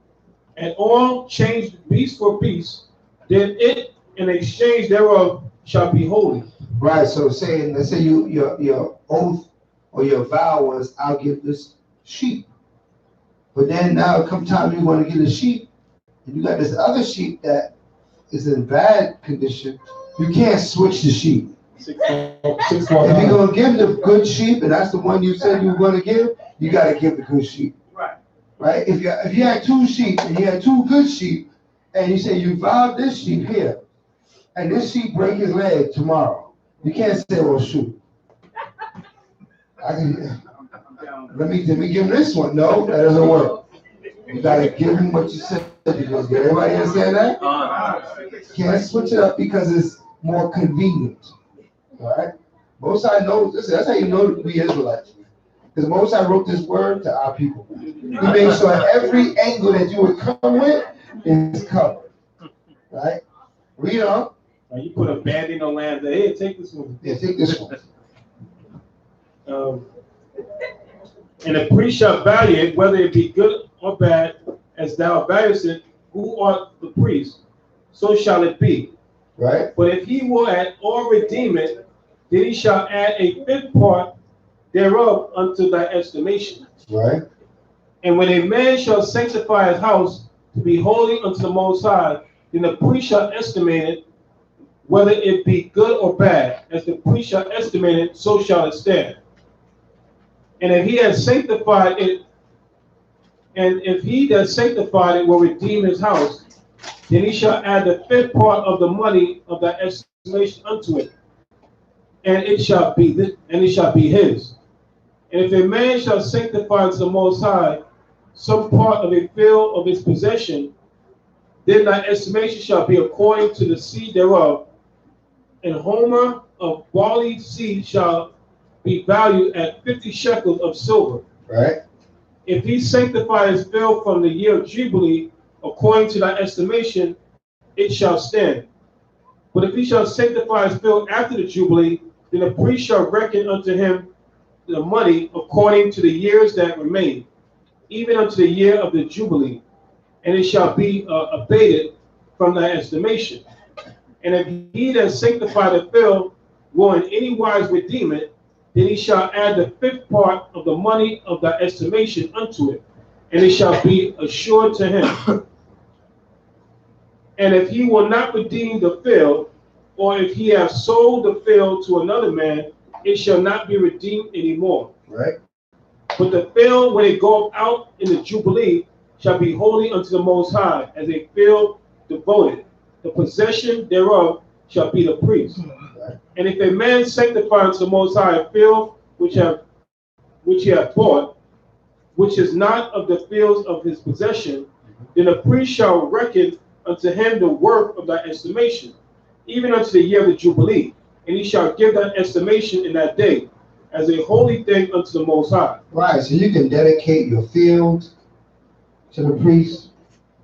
at all change beast for beast, then it in exchange thereof shall be holy. Right, so saying, let's say your oath or your vow was, I'll give this sheep. But then now come time you want to get a sheep, and you got this other sheep that is in bad condition, you can't switch the sheep. If you're going to give the good sheep, and that's the one you said you were going to give, you got to give the good sheep. Right? If you had 2 sheep, and you had 2 good sheep, and you say you vowed this sheep here, and this sheep break his leg tomorrow, you can't say, well, shoot. Let me give him this one. No, that doesn't work. You gotta give him what you said. Everybody understand that? Can't switch it up because it's more convenient. All right. Most I know. Listen, that's how you know we Israelites. Because Most I wrote this word to our people. He made sure every angle that you would come with is covered. Right. Read on. Now you put a band-aid on land there. Hey, take this one. Yeah, take this one. And the priest shall value it, whether it be good or bad, as thou valuest it, who art the priest, so shall it be. Right. But if he will at all redeem it, then he shall add a 5th part thereof unto thy estimation. Right. And when a man shall sanctify his house to be holy unto the Most High, then the priest shall estimate it, whether it be good or bad. As the priest shall estimate it, so shall it stand. And if he has sanctified it, and if he that sanctified it will redeem his house, then he shall add the 5th part of the money of that estimation unto it, and it shall be his. And if a man shall sanctify to the Most High some part of a field of his possession, then thy estimation shall be according to the seed thereof. An homer of barley seed shall be valued at 50 shekels of silver. Right. If he sanctify his field from the year of Jubilee, according to thy estimation, it shall stand. But if he shall sanctify his field after the Jubilee, then the priest shall reckon unto him the money according to the years that remain, even unto the year of the Jubilee, and it shall be abated from thy estimation. And if he that sanctify the field will in any wise redeem it, then he shall add the 5th part of the money of thy estimation unto it, and it shall be assured to him. And if he will not redeem the field, or if he have sold the field to another man, it shall not be redeemed anymore. Right. But the field, when it goeth out in the Jubilee, shall be holy unto the Most High, as a field devoted. The possession thereof shall be the priest. And if a man sanctify unto the Most High a field which he hath bought, which is not of the fields of his possession, then the priest shall reckon unto him the worth of that estimation, even unto the year of the Jubilee, and he shall give that estimation in that day, as a holy thing unto the Most High. Right, so you can dedicate your field to the priest.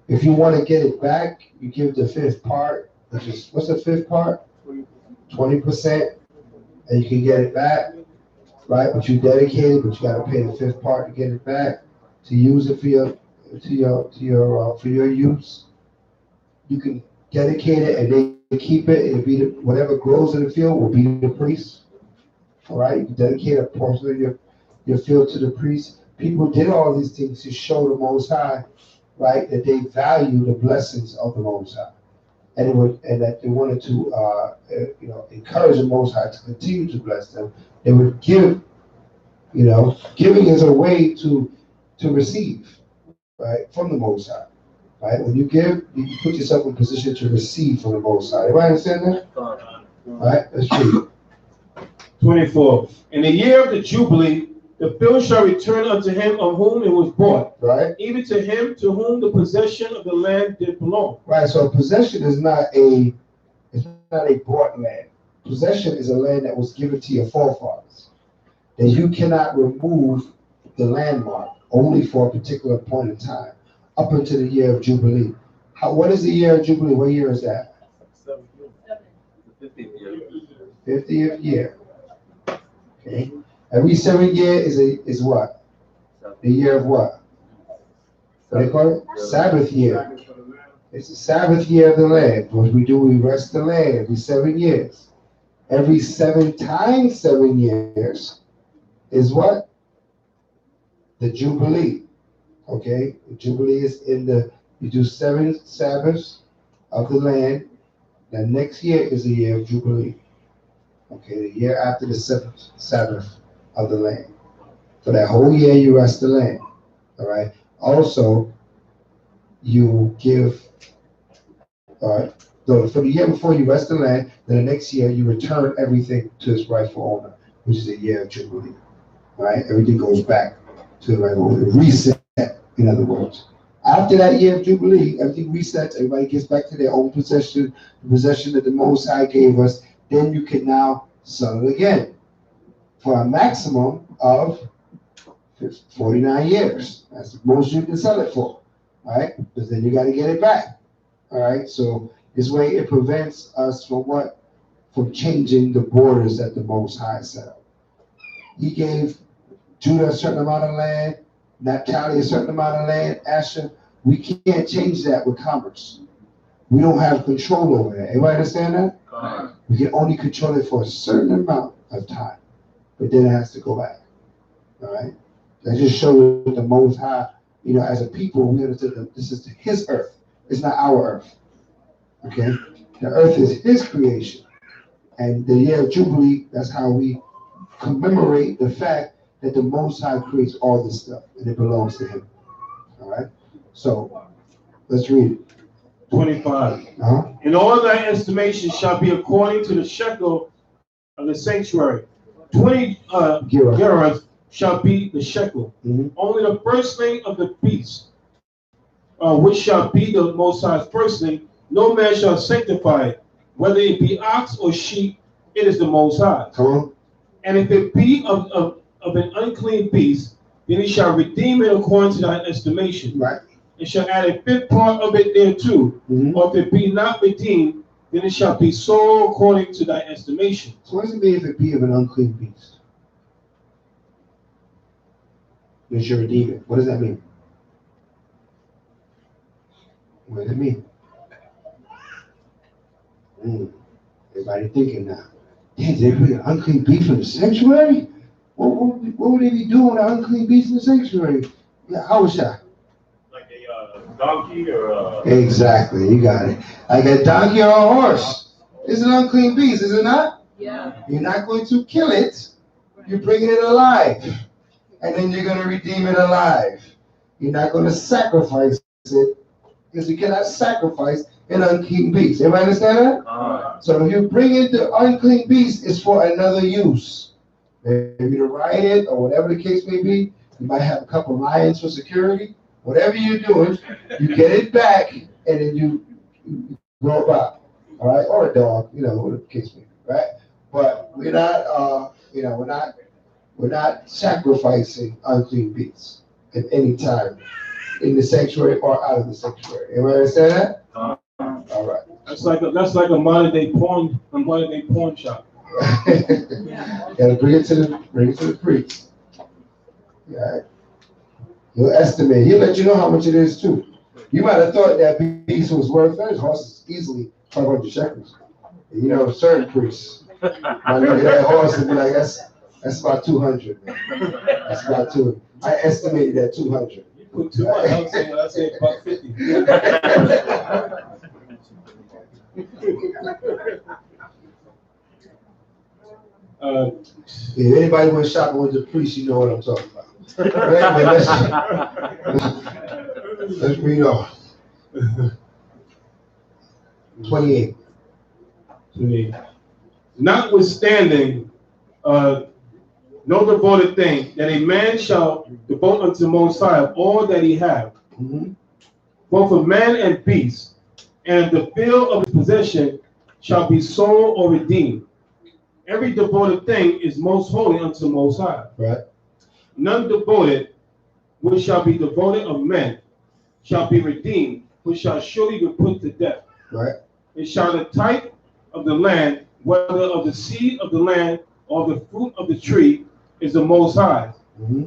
If you want to get it back, you give the 5th part, which is, what's the 5th part? 20%, and you can get it back, right? But you dedicate it, but you got to pay the 5th part to get it back, to use it for your use. You can dedicate it, and they keep it. It'll be whatever grows in the field will be the priest. All right, you can dedicate a portion of your field to the priest. People did all these things to show the Most High, right, that they value the blessings of the Most High. And that they wanted to, encourage the Most High to continue to bless them. They would give You know, giving is a way to receive, right, from the Most High. Right? When you give, you put yourself in position to receive from the Most High. Everybody understand that? Right? Let's read. 24. In the year of the Jubilee, the field shall return unto him of whom it was bought. Right? Even to him to whom the possession of the land did belong. Right. So a possession is not a bought land. Possession is a land that was given to your forefathers. That you cannot remove the landmark only for a particular point in time, up until the year of Jubilee. What is the year of Jubilee? What year is that? 50th year. Okay. Every 7 years is what? The year of what? What do they call it? Sabbath year. It's the Sabbath year of the land. What we rest the land every 7 years. Every 7 times 7 years is what? The Jubilee. Okay? The Jubilee is you do 7 Sabbaths of the land. The next year is the year of Jubilee. Okay, the year after the 7th Sabbath of the land. For that whole year, you rest the land. All right. Also, you give. All right. So for the year before you rest the land, then the next year you return everything to its rightful owner, which is the year of Jubilee. All right. Everything goes back to the rightful owner. Reset, in other words. After that year of Jubilee, everything resets. Everybody gets back to their own possession, the possession that the Most High gave us. Then you can now sell it again for a maximum of 49 years. That's the most you can sell it for, all right? Because then you got to get it back, all right? So this way it prevents us from what? From changing the borders that the Most High set up. He gave Judah a certain amount of land, Naphtali a certain amount of land, Asher. We can't change that with commerce. We don't have control over that. Everybody understand that? We can only control it for a certain amount of time, but then it has to go back. All right? That just shows the Most High, as a people, we understand that this is His earth. It's not our earth. Okay? The earth is His creation. And the year of Jubilee, that's how we commemorate the fact that the Most High creates all this stuff, and it belongs to Him. All right? So, let's read it. 25. And all thy estimation shall be according to the shekel of the sanctuary. 20 gerahs shall be the shekel. Only the firstling of the beast, which shall be the Most High's firstling, no man shall sanctify it. Whether it be ox or sheep, it is the Most High. And if it be of an unclean beast, then he shall redeem it according to thy estimation. Right. And shall add a fifth part of it thereto. Or if it be not redeemed, then it shall be sold according to thy estimation. So what does it mean if it be of an unclean beast? You should redeem it. What does that mean? What does it mean? Everybody thinking now. Did they put an unclean beast in the sanctuary? What would they be doing with an unclean beast in the sanctuary? Yeah, how was that? Like a donkey or a... Exactly, you got it. Like a donkey or a horse. It's an unclean beast, is it not? Yeah. You're not going to kill it. You're bringing it alive. And then you're going to redeem it alive. You're not going to sacrifice it, because you cannot sacrifice an unclean beast. Everybody understand that? So if you bring in the unclean beast, it's for another use. Maybe to ride it or whatever the case may be. You might have a couple of lions for security. Whatever you're doing, you get it back and then you go about. All right? Or a dog, whatever the case may be, right? But we're not we're not sacrificing unclean beasts at any time in the sanctuary or out of the sanctuary. Everybody understand that? All right. That's like a modern day porn shop. Gotta bring it to the priest. All right. He'll estimate. He'll let you know how much it is too. You might have thought that beast was worth it. His horse is easily 500 shekels. Certain priests might look at that horse and be like, that's about 200. That's about 200. I estimated at 200. You put 200. I'll say about 50. If anybody went shopping with the priest, you know what I'm talking about. Anyway, let's read on. 28. 28. Notwithstanding, no devoted thing, that a man shall devote unto the Most High of all that he hath, both of man and beast, and the field of his possession shall be sold or redeemed. Every devoted thing is most holy unto the Most High. Right. None devoted, which shall be devoted of men, shall be redeemed, which shall surely be put to death. Right. It shall the type of the land, whether of the seed of the land or the fruit of the tree, is the Most High.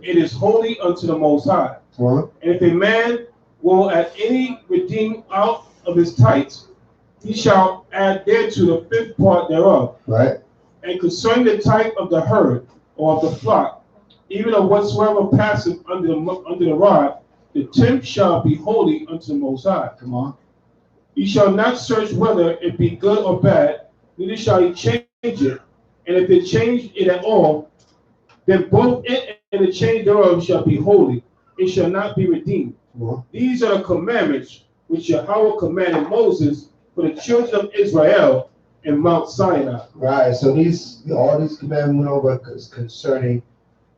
It is holy unto the Most High. And if a man will at any redeem out of his tithes, he shall add thereto the fifth part thereof. Right. And concerning the type of the herd or of the flock, even of whatsoever passeth under the rod, the tenth shall be holy unto the Most High. Come on. Ye shall not search whether it be good or bad, neither shall ye change it. And if it change it at all, then both it and the change thereof shall be holy. It shall not be redeemed. These are the commandments which Yahweh commanded Moses for the children of Israel in Mount Sinai. Right. So all these commandments went over concerning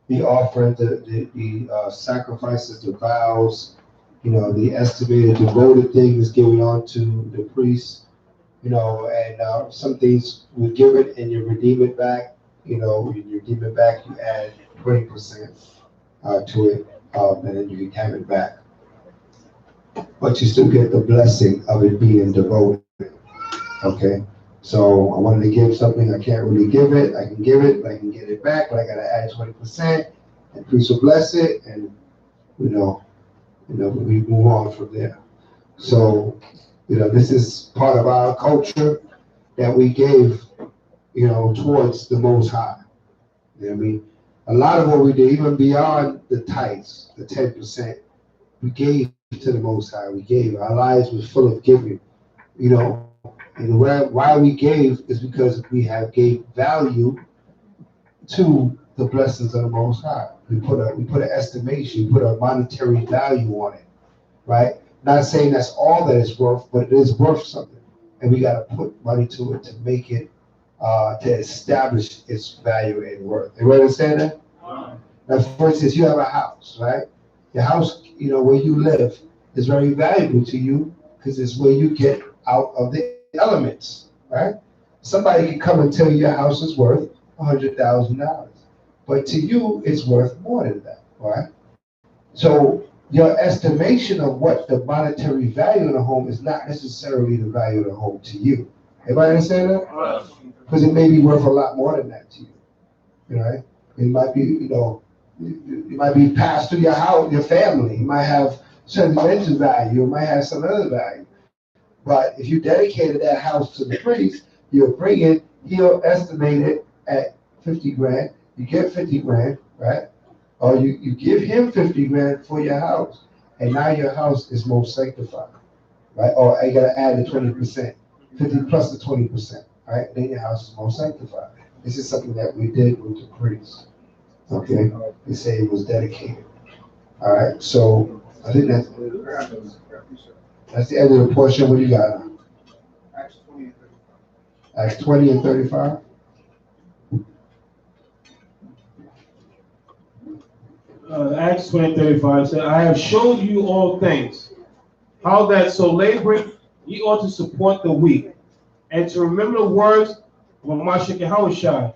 the offering, the sacrifices, the vows, the estimated devoted things given on to the priests, and some things were given and you redeem it back. When you redeem it back, you add 20% to it, and then you can have it back. But you still get the blessing of it being devoted. Okay. So I wanted to give something, I can't really give it. I can give it, but I can get it back, but I gotta add 20%, and priest will bless it, and we move on from there. So, this is part of our culture that we gave, towards the Most High. You know what I mean? A lot of what we did, even beyond the tithes, the 10%, we gave to the Most High. We gave. Our lives were full of giving, and why we gave is because we have gave value to the blessings of the Most High. We put an estimation, we put a monetary value on it, right? Not saying that's all that it's worth, but it is worth something, and we got to put money to it to make it, to establish its value and worth. You understand that? Now, for instance, you have a house, right? Your house, where you live, is very valuable to you because it's where you get out of the elements, right? Somebody can come and tell you your house is worth $100,000, but to you, it's worth more than that, right? So your estimation of what the monetary value of the home is not necessarily the value of the home to you. Everybody understand that? Because it may be worth a lot more than that to you, right? It might be, it might be passed through your house, your family. You might have sentimental value. You might have some other value. But if you dedicated that house to the priest, you'll bring it, he'll estimate it at 50 grand. You get 50 grand, right? Or you give him 50 grand for your house. And now your house is most sanctified, right? Or you got to add the 20%, 50 plus the 20%, right? Then your house is most sanctified. This is something that we did with the priest, okay? They say it was dedicated. All right, so I think that's the end of the portion. What do you got now? Acts 20 and 35. Acts 20 and 35 said, I have showed you all things, how that so laboring ye ought to support the weak, and to remember the words of Mashiach Yahushua,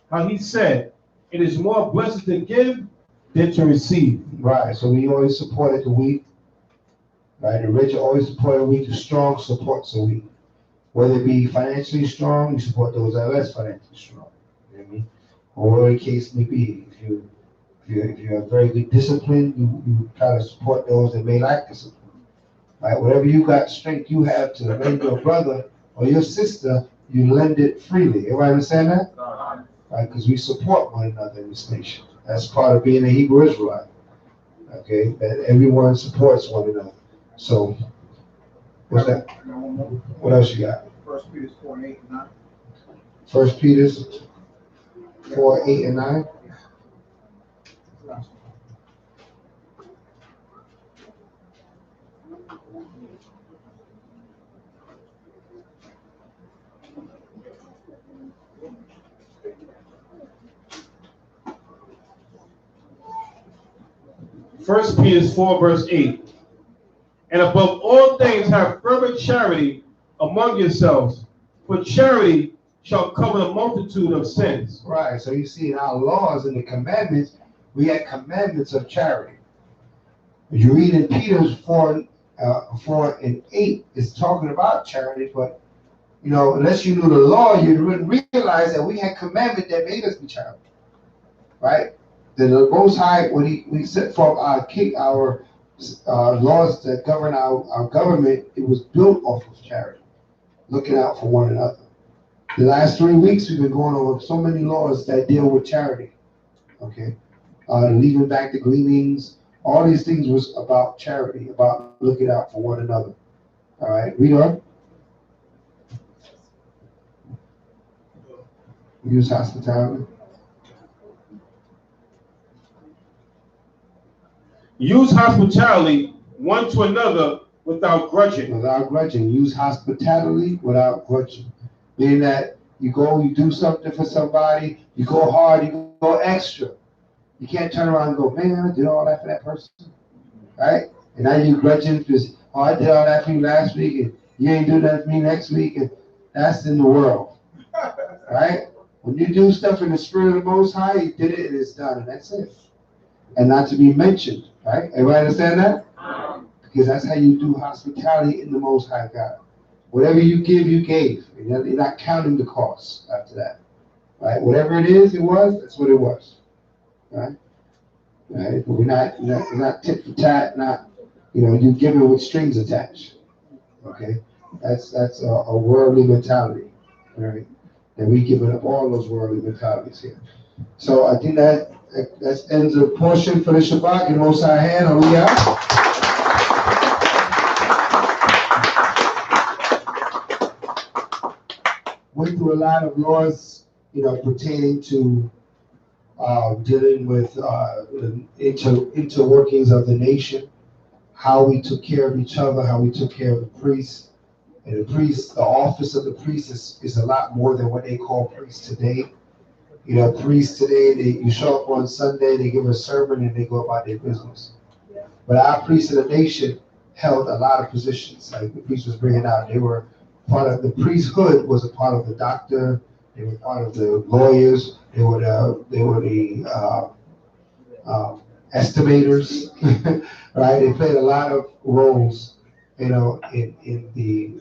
how he said, it is more blessed to give than to receive. Right, so we always supported the weak. Right, the rich always support the weak. The strong supports the weak. Whether it be financially strong, you support those that are less financially strong. You know what I mean? Or whatever the case may be. If you have very good discipline, you try to support those that may lack discipline. Right? Whatever you got strength you have to lend your brother or your sister, you lend it freely. Everybody understand that? Right? Because we support one another in this nation. That's part of being a Hebrew Israelite. Okay? That everyone supports one another. So, what's that? What else you got? 1 Peter 4 and 8 and 9. 1 Peter 4, 8, and 9. First Peter 4, verse 8. And above all things have fervent charity among yourselves, for charity shall cover the multitude of sins. Right. So you see in our laws and the commandments, we had commandments of charity. If you read in Peter's 4 and 8, it's talking about charity, but unless you knew the law, you wouldn't realize that we had commandment that made us be charitable. Right? The Most High, when we set forth our laws that govern our government, it was built off of charity, looking out for one another. The last 3 weeks, we've been going over so many laws that deal with charity. Okay, leaving back the gleanings, all these things was about charity, about looking out for one another. All right, read on. Use hospitality. Use hospitality one to another without grudging. Without grudging. Use hospitality without grudging. Meaning that you do something for somebody, you go hard, you go extra. You can't turn around and go, man, I did all that for that person. Right? And now you grudging because, I did all that for you last week and you ain't do that for me next week. And that's in the world. Right? When you do stuff in the spirit of the Most High, you did it and it's done, and that's it. And not to be mentioned. Right? Everybody understand that? Because that's how you do hospitality in the Most High God. Whatever you give, you gave. And you're not counting the costs after that. Right? Whatever it is, that's what it was. Right? Right? But we're not tit for tat, you give it with strings attached. Okay? That's a worldly mentality. Right? And we giving up all those worldly mentalities here. So I think that ends the portion for the Shabbat in Most High hand. Hallelujah. Went through a lot of laws, pertaining to dealing with interworkings of the nation, how we took care of each other, how we took care of the priests. And the office of the priest is a lot more than what they call priests today. Priests today, you show up on Sunday, they give a sermon, and they go about their business. But our priests of the nation held a lot of positions. Like the priest was bringing out, they were part of the priesthood, was a part of the doctor, they were part of the lawyers, they were the estimators, right? They played a lot of roles, in the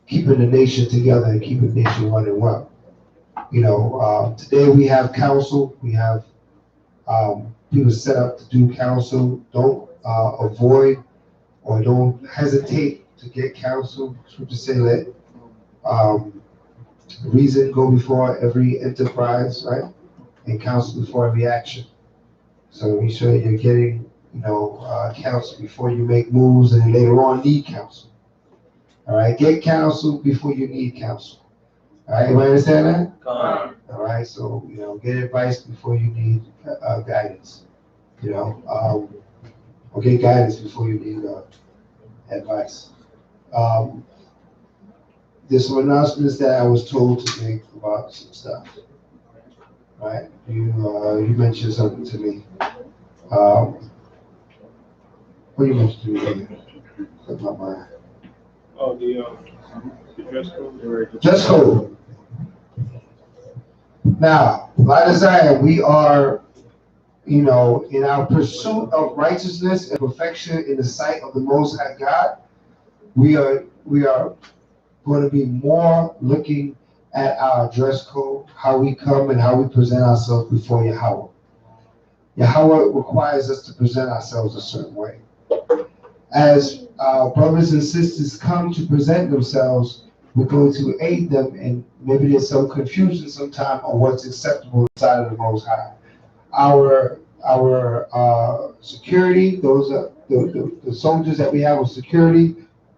keeping the nation together and keeping the nation running well. Today we have counsel, we have people set up to do counsel. Don't avoid or don't hesitate to get counsel. Scripture say let reason go before every enterprise, right? And counsel before every action. So make sure you're getting, counsel before you make moves and later on need counsel. All right, get counsel before you need counsel. All right, everybody understand that? All right, so, get advice before you need guidance. Or get guidance before you need advice. There's some announcements that I was told to make about some stuff. Right? You mentioned something to me. What you mentioned to me? That's my mind. Oh, the dress code. Dress code. Now, like I said, we are, in our pursuit of righteousness and perfection in the sight of the Most High God, we are going to be more looking at our dress code, how we come and how we present ourselves before Yahweh. Yahweh requires us to present ourselves a certain way. As our brothers and sisters come to present themselves, we're going to aid them, and maybe there's some confusion sometime on what's acceptable inside of the Most High. Our security, those are the soldiers that we have with security,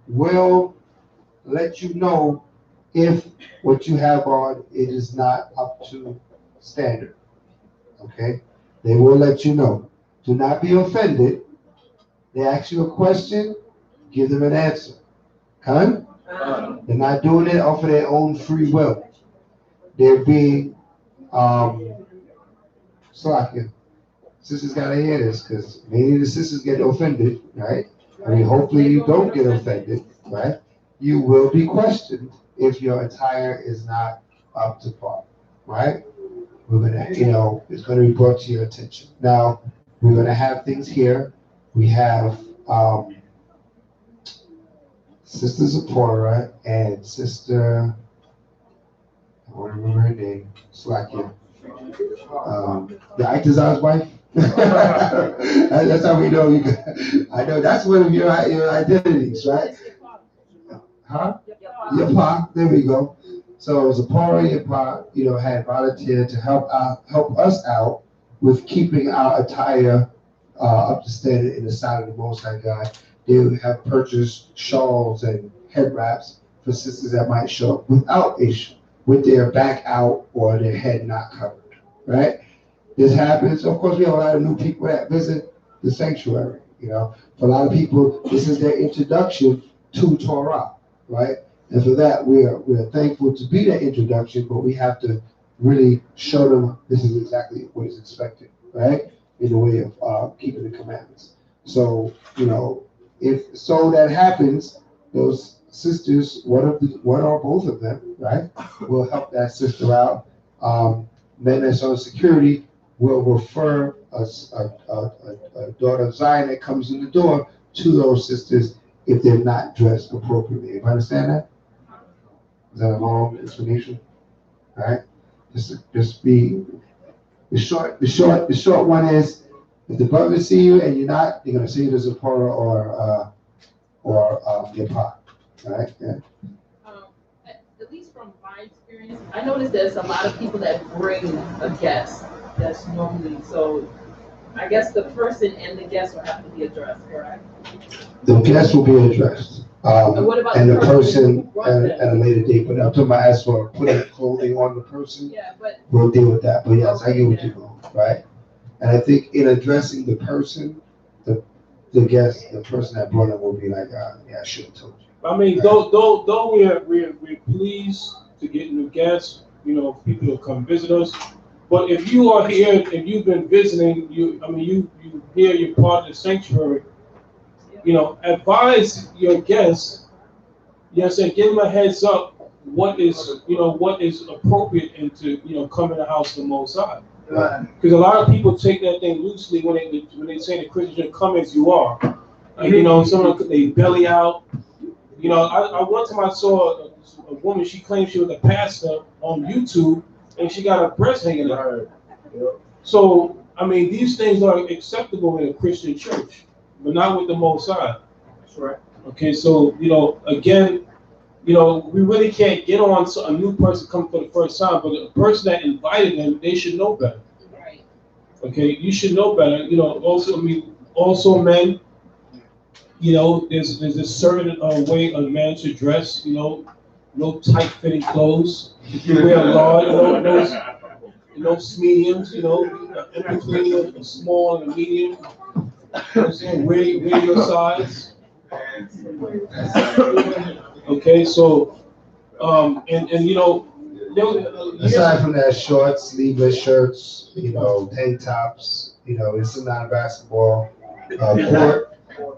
will let you know if what you have on, it is not up to standard. Okay? They will let you know. Do not be offended. They ask you a question, give them an answer. Huh? They're not doing it off of their own free will. They're being slacking. Sisters gotta hear this because many of the sisters get offended, right? I mean, hopefully you don't get offended, right? You will be questioned if your attire is not up to par, right? We're gonna, it's gonna be brought to your attention. Now, we're gonna have things here. We have Sister Zipporah and Sister, I want to remember her name, Slakia. The Ictazar's wife. That's how we know you. I know that's one of your identities, right? Huh? Yapa. There we go. So Zipporah Yapa, had volunteered to help us out with keeping our attire up to standard in the sight of the Most High God. They have purchased shawls and head wraps for sisters that might show up with their back out or their head not covered, right? This happens. Of course, we have a lot of new people that visit the sanctuary. For a lot of people, this is their introduction to Torah, right? And for that, we're thankful to be that introduction, but we have to really show them this is exactly what is expected, right? In the way of keeping the commandments. So, if so that happens, those sisters, one or both of them, right, will help that sister out. Men that's on security will refer a daughter of Zion that comes in the door to those sisters if they're not dressed appropriately. You understand that? Is that a long explanation? All right. Just be the short one is if the brothers see you and you're not, they're gonna see you as a Zipporah or your pop. All right. Yeah. At least from my experience, I noticed there's a lot of people that bring a guest that's normally, so I guess the person and the guest will have to be addressed, correct? The guest will be addressed. And what about and the person who brought at a later date, but I'm talking about as for putting clothing on the person, Yeah, but we'll deal with that. But yes, I Okay, get what yeah. you're going, right? And I think in addressing the person, the guest, the person that brought him will be like, yeah, I should have told you. I mean, though we're pleased to get new guests, people will come visit us. But if you are here and you've been visiting, you here, you're part of the sanctuary. Advise your guests. Give them a heads up. What is appropriate and to come in the house of the Most High. Because a lot of people take that thing loosely when they say the Christian come as you are. Someone they belly out. I one time I saw a woman. She claimed she was a pastor on YouTube, and she got her breast hanging out. So these things are acceptable in a Christian church, but not with the Most High. That's right. Okay, so again, we really can't get on a new person come for the first time, but the person that invited them, they should know better. right. Okay, you should know better. Also men. There's a certain way a man should dress. No tight-fitting clothes. If you wear a large, those mediums. In between a small and a medium. Wear your size. Okay, so Aside from that, shorts, sleeveless shirts, tank tops, it's not a basketball court.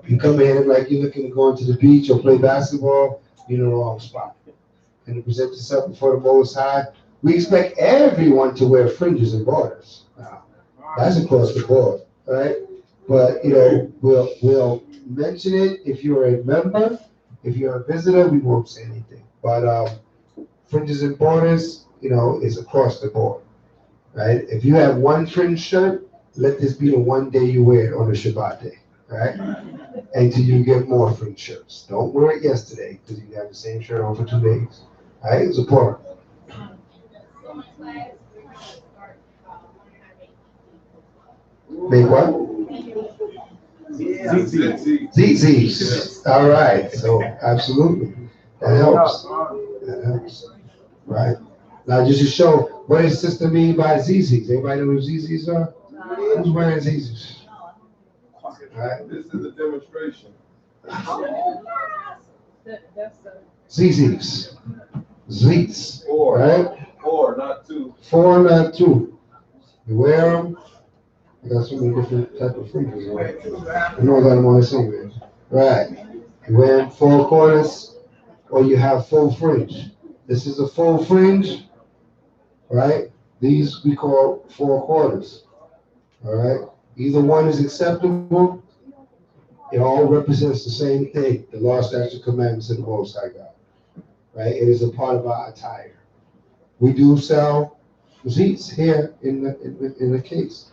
You come in like you're looking to go into the beach or play basketball, you're in the wrong spot. And to present yourself before the Most High, we expect everyone to wear fringes and borders. Now, that's across the board, right? But we'll mention it if you're a member. If you're a visitor, we won't say anything. But fringes and borders, is across the board, right? If you have one fringe shirt, let this be the one day you wear it on the Shabbat day, right? Until you get more fringe shirts. Don't wear it yesterday because you have the same shirt on for 2 days. All right, it's important. Make what? ZZs. All right, so absolutely. That helps. That helps. Right. Now, just to show, what does sister mean by ZZs? Anybody know what ZZs are? Who's wearing ZZs? Right. This is a demonstration. ZZs. Zits. Four, Right? four, not two. 4, not 2. You wear them. I got so many different type of fringes on. I know that I'm on the same man. Right. You wear them 4 quarters, or you have full fringe. This is a full fringe, right? These we call 4 quarters. All right. Either one is acceptable. It all represents the same thing: the law, statutes, commandments of the Most High God. Right. It is a part of our attire. We do sell receipts here in the case,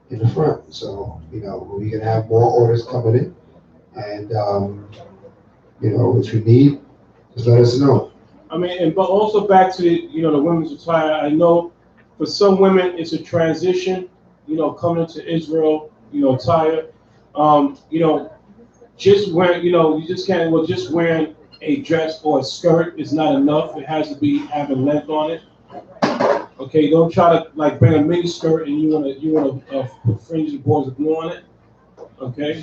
in the front. So, you know, we can have more orders coming in. And, you know, if you need, just let us know. I mean, but also back to the, you know, the women's attire. I know for some women it's a transition, you know, coming to Israel, you know, attire. You know, just wearing, you know, you just can't, well, just wearing a dress or a skirt is not enough. It has to be having length on it. Okay, don't try to like bring a mini skirt and you wanna put fringes and boards of glue on it. Okay,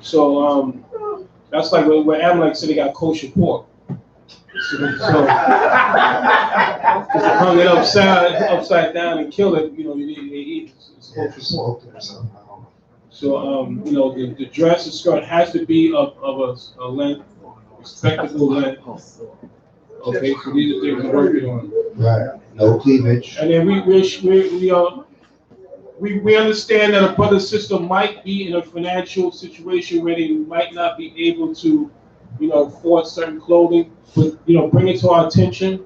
so that's like where Amalek said they got kosher pork. So hung it upside down and kill it. You know, they eat it's kosher pork. So you know, the dress and skirt has to be of a length, respectable length. Okay, so these are things we're working on. Right. No cleavage. And then we understand that a brother sister might be in a financial situation where they might not be able to, you know, afford certain clothing, but you know, bring it to our attention.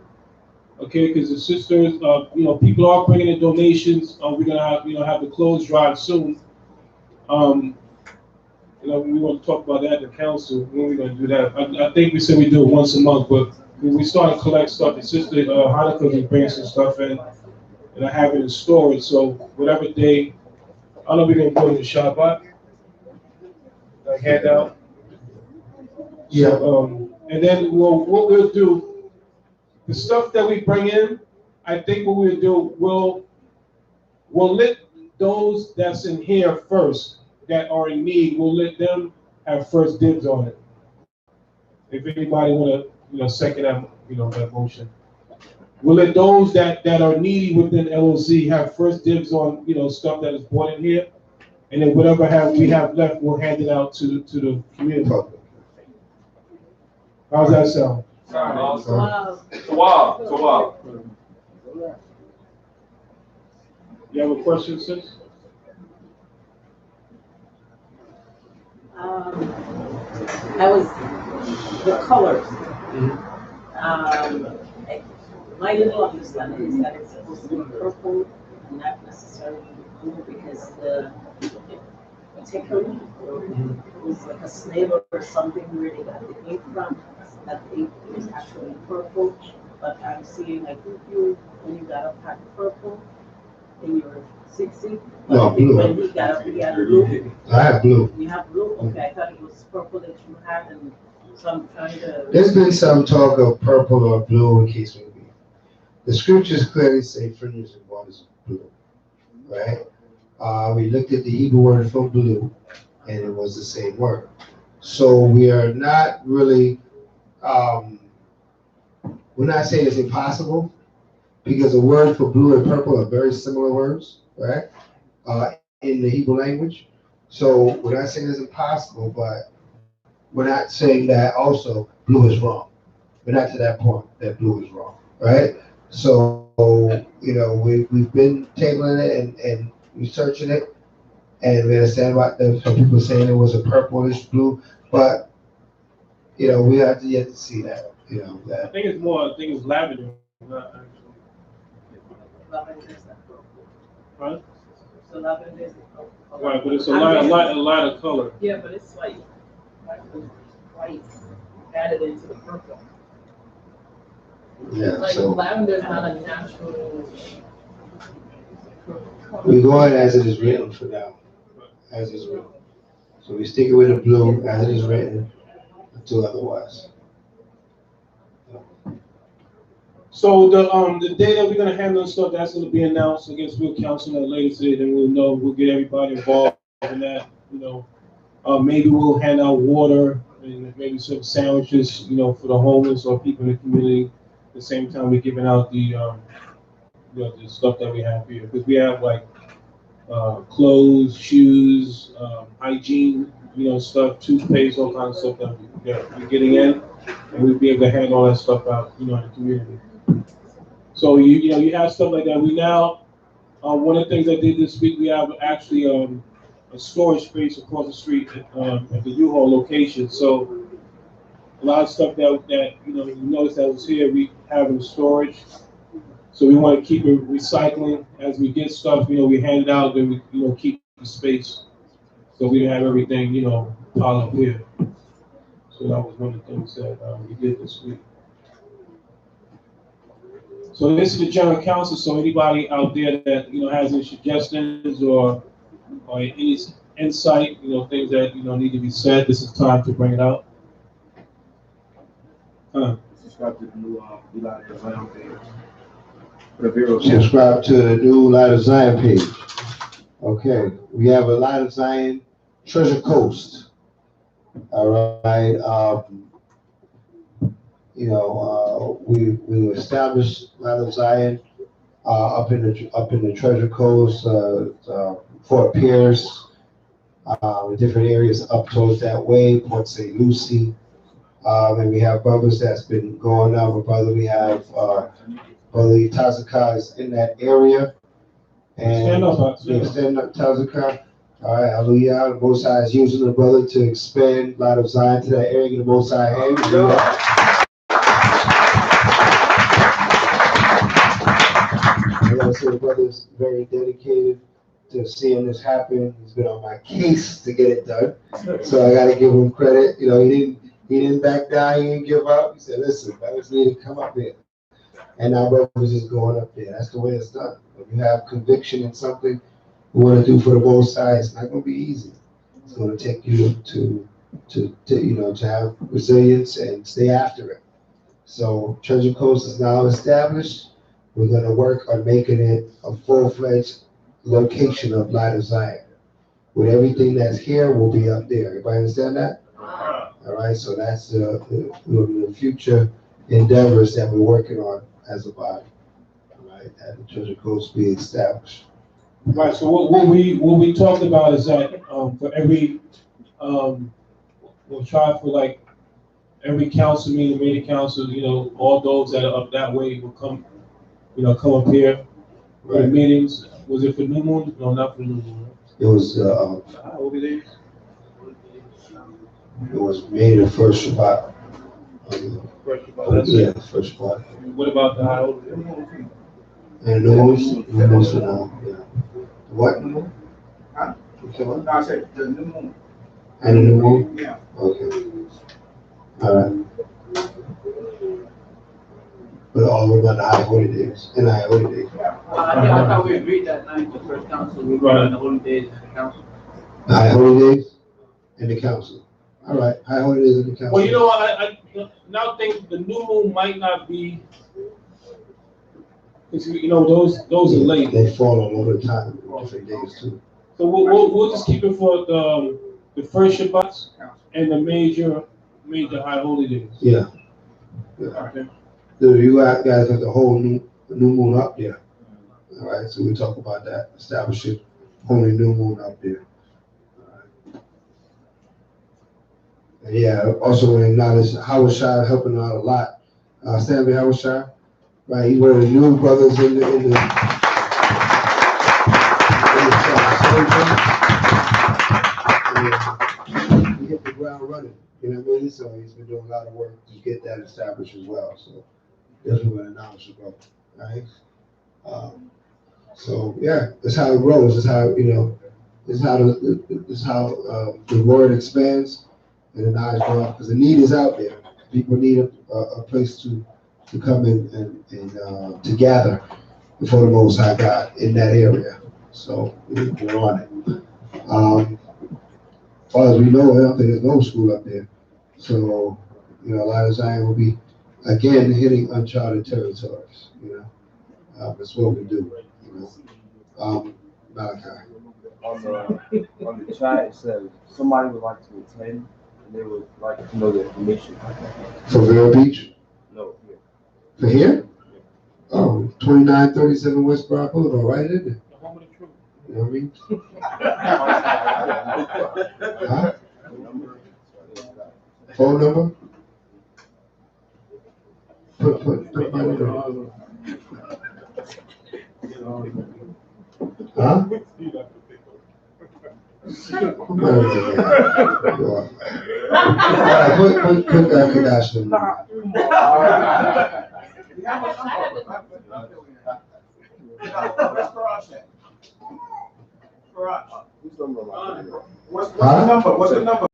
Okay, because the sisters, you know, people are bringing in donations. We're gonna have, you know, have the clothes drive soon. You know, we want to talk about that in the council. When we're gonna do that? I think we said we do it once a month, but we start to collect stuff. The sister Hanukkah is bringing some stuff in, and I have it in storage. So whatever day, I don't know, we're gonna go to the Shabbat, like hand out. Yeah. So, and then what we'll do, the stuff that we bring in, I think what we'll do, we'll let those that's in here first that are in need, we'll let them have first dibs on it. If anybody wanna, you know, second that, you know, that motion. We'll let those that are needy within LOC have first dibs on, you know, stuff that is brought in here, and then whatever we have left, we'll hand it out to the community. How's that sound? Wow. You have a question, sis? That was the colors. My little understanding is that it's supposed to be purple and not necessarily blue because the particular was like a snail or something where they got the ink from, that the ink was actually purple. But I'm seeing like when you got up at purple in your 60, No, blue. When he got up, he had blue. I have blue. You have blue? Okay, I thought it was purple that you had, and so I'm trying to. There's been some talk of purple or blue in case maybe. The scriptures clearly say fringes and borders of blue, right? We looked at the Hebrew word for blue, and it was the same word. So we are not really, we're not saying it's impossible, because the word for blue and purple are very similar words, right? In the Hebrew language. So we're not saying it's impossible, but we're not saying that also blue is wrong. We're not to that point that blue is wrong, right? So, you know, we've been tabling it and researching it, and we understand about some people saying it was a purplish blue, but, you know, we have to yet to see that, you know, I that. think it's lavender. Not actually. Right? So lavender is Right, but it's a lot of color. Yeah, but it's like white added into the purple. Yeah, Like so lavender is not a natural color. we're going as it is written for now, as it's written. So we stick it with the blue as it is written until otherwise. So the day that we're gonna handle stuff, that's gonna be announced. I guess we'll council that later today, then we'll know, we'll get everybody involved in that, maybe we'll hand out water and maybe some sandwiches, for the homeless or people in the community. At the same time, we're giving out the stuff that we have here, because we have like clothes, shoes, hygiene, stuff, toothpaste, all kinds of stuff that we're getting in, and we'll be able to hand all that stuff out, in the community. So you have stuff like that. We now, one of the things I did this week, we have actually a storage space across the street at the U-Haul location. So a lot of stuff that you notice that was here, we have in storage. So we want to keep it recycling. As we get stuff, we hand it out, then we keep the space. So we have everything, piled up here. So that was one of the things that we did this week. So this is the general council. So anybody out there that has any suggestions or any insight, things that need to be said, this is time to bring it out. Subscribe to the new Light of Zion page. Subscribe to the new Light of Zion page. Okay, we have a Light of Zion Treasure Coast. All right. We established Light of Zion up in the Treasure Coast, Fort Pierce, different areas up towards that way, Port St. Lucie, and we have brothers that's been going up. We have Brother Tazaka is in that area, and stand up, Tazaka. All right, hallelujah. The Most High is using the brother to expand Light of Zion to that area. The Most High hand. I gotta say, the brother's very dedicated to seeing this happen. He's been on my case to get it done, so I gotta give him credit. He didn't back down. He didn't give up. He said, "Listen, brothers need to come up here," and now brothers is going up there. That's the way it's done. When you have conviction in something you want to do for the Most High, it's not going to be easy. It's going to take you to have resilience and stay after it. So Treasure Coast is now established. We're going to work on making it a full-fledged location of Light of Zion. With everything that's here will be up there. Everybody understand that? All right. So that's the future endeavors that we're working on as a body. All right. At the Treasure Coast be established. Right. So what we talked about is that for every we'll try for like every council meeting, major council, all those that are up that way will come, come up here for the meetings. Was it for New Moon? No, not for New Moon. It was over there. It was made the first Shabbat. First Shabbat. Yeah, first Shabbat. What about the high holy? And the most yeah. What? Huh? No, I said the new moon. And the new moon? Yeah. Okay. All right. But all about the high holy days and the high holy days. I thought we agreed that night, the first council, we were on the holy days in the council. The high holy days and the council. All right, high holy days and the council. Well, I now think the new moon might not be. Because those are late. They fall on over the time, different days too. So we'll just keep it for the first Shabbats and the major high holy days. Yeah. Okay. So you guys got the whole new moon up there. All right, so we talk about that, establishing holy new moon up there. All right. And yeah, also want to acknowledge Howard Shire helping out a lot. Stanley Howard Shire. Right, he's one of the new brothers in the he hit the ground running, you know what I mean? So he's been doing a lot of work to get that established as well. So definitely want to acknowledge the brother, right? So yeah, that's how it grows. That's how this how the word expands and the knowledge grows because the need is out there. People need a place to come in and to gather before the Most High God in that area. So we're on it. As far as we know, I don't think there's no school up there. So, Light of Zion will be again, hitting uncharted territories, you know. That's what we do, you know. Malachi. On the chat, it says somebody would like to attend and they would like to know the information. For Vero Beach? No, here. For here? Oh, 2937 West Broad Boulevard, right in there. You know what I mean? Huh? Phone number? Put my number. Huh? Put my number in there. All right, put that Kadash number. What's the number? What's the number?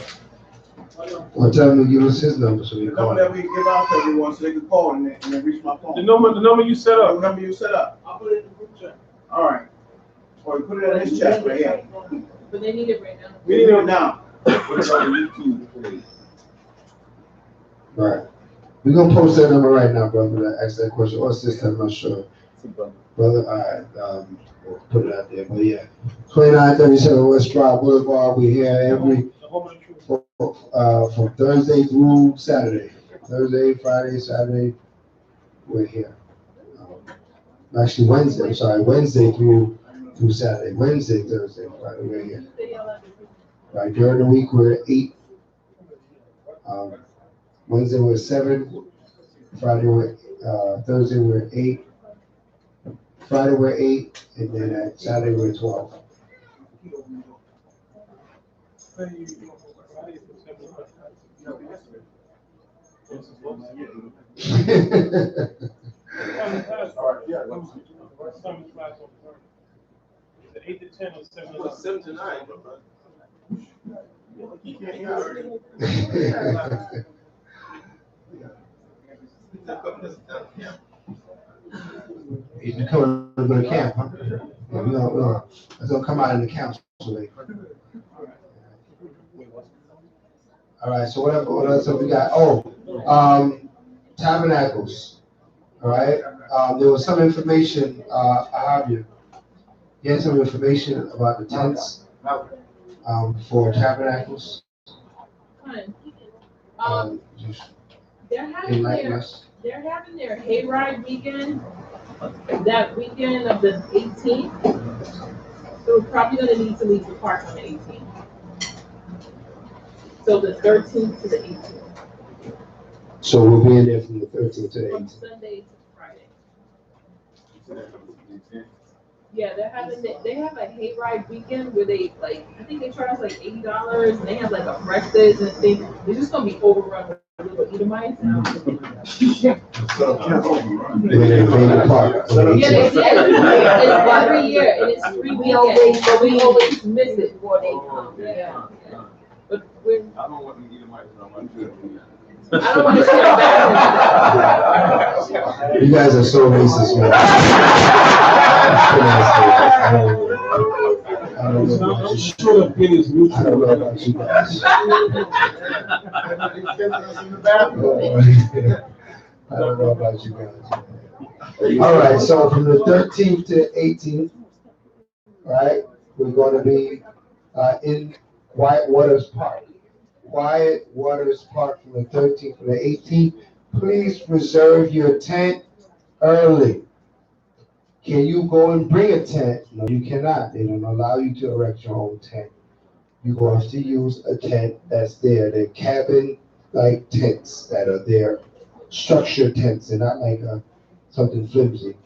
Well, tell him to give us his number so we The can call number that him. we give out to everyone so they can call and then reach my phone. The number you set The up. number you set up. I'll put it in the group chat. All right. Or you put it in this chat right here. But they need it right now. We need it now. Put it on YouTube, please. Right. We're gonna post that number right now, brother, that asked that question, or sister, I'm not sure. Brother, all right, we'll put it out there, but yeah. 2937 West Drive Boulevard, we're here every, from Thursday through Saturday. Thursday, Friday, Saturday, we're here. Actually Wednesday, I'm sorry, Wednesday through Saturday. Wednesday, Thursday, Friday, we're here. Right, during the week, we're at 8. Wednesday we're 7, Friday we're, Thursday we're 8, Friday we're 8, and then at Saturday we're 12. Is it 8 to 10 or 7 to 9? 7 to 9. He's becoming a good camp, huh? Yeah, we gonna, that's gonna come out in the council today. All right, so what else have we got? Oh, tabernacles. All right, there was some information, I have you. You had some information about the tents, for tabernacles. Just enlighten us. They're having their hayride weekend, that weekend of the 18th. So we're probably gonna need to leave the park on the 18th. So the 13th to the 18th. So we'll be in there from the 13th to the From 18th. Sunday to Friday. Yeah, they have a hayride weekend where they like, I think they charge like $80 and they have like a breakfast and things. It's just gonna be overrun with little Edomites. Yeah, they pay the park. Yeah, it's every year and it's free weekend, so we always miss it before they come. Yeah. But we're, I don't want to eat my trip. I don't want to sit back. You guys are so racist, man. I don't know about you. Short opinions, I don't know about you guys. I don't know about you guys. All right, so from the 13th to 18th, right, we're going to be in Wyatt Waters Park. Wyatt Waters Park from the 13th to the 18th. Please reserve your tent early. Can you go and bring a tent? No, you cannot. They don't allow you to erect your own tent. You're going to have to use a tent that's there. They're cabin-like tents that are there, structured tents. They're not like something flimsy.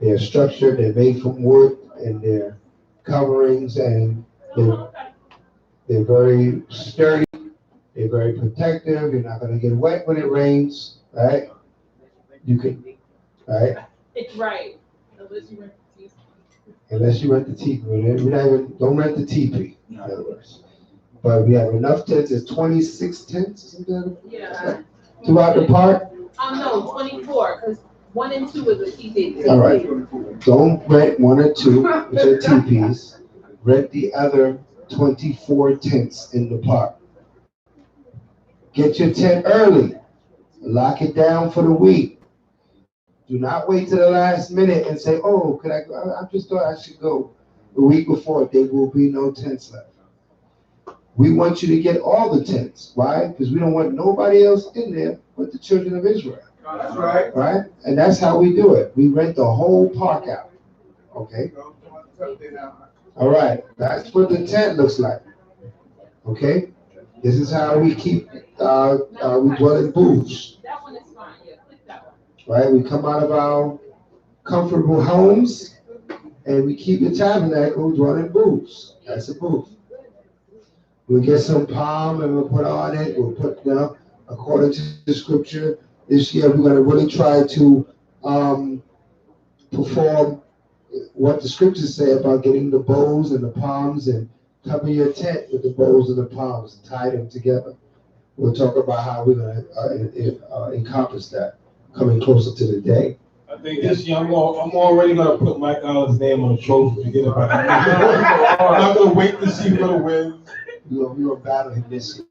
They're structured, they're made from wood, and they're coverings, and they're very sturdy. They're very protective. You're not going to get wet when it rains, right? You can, right? It's right. Unless you rent the teepee. Don't rent the teepee, in other words. But we have enough tents. There's 26 tents, isn't there? Yeah. Throughout the park? No, 24, because 1 and 2 is a teepee. All right. Don't rent 1 or 2, which are teepees. Rent the other 24 tents in the park. Get your tent early, Lock it down for the week. Do not wait to the last minute and say, oh, could I go? I just thought I should go. The week before, there will be no tents left. We want you to get all the tents. Why? Because we don't want nobody else in there but the children of Israel. That's right. Right? And that's how we do it. We rent the whole park out. Okay? All right. That's what the tent looks like. Okay? This is how we keep, we dwell in booths. That one is fine, yeah, click that one. Right? We come out of our comfortable homes and we keep the tabernacle dwelling booths. That's a booth. We'll get some palm and we'll put on it. We'll put down according to the scripture. This year we're going to really try to perform what the scriptures say about getting the bows and the palms and cover your tent with the bows and the palms and tie them together. We'll talk about how we're going to encompass that coming closer to the day. I think this year I'm already gonna put Mike Allen's name on the trophy. Forget about it. I'm not gonna wait to see who's gonna win. We're gonna battle him this year.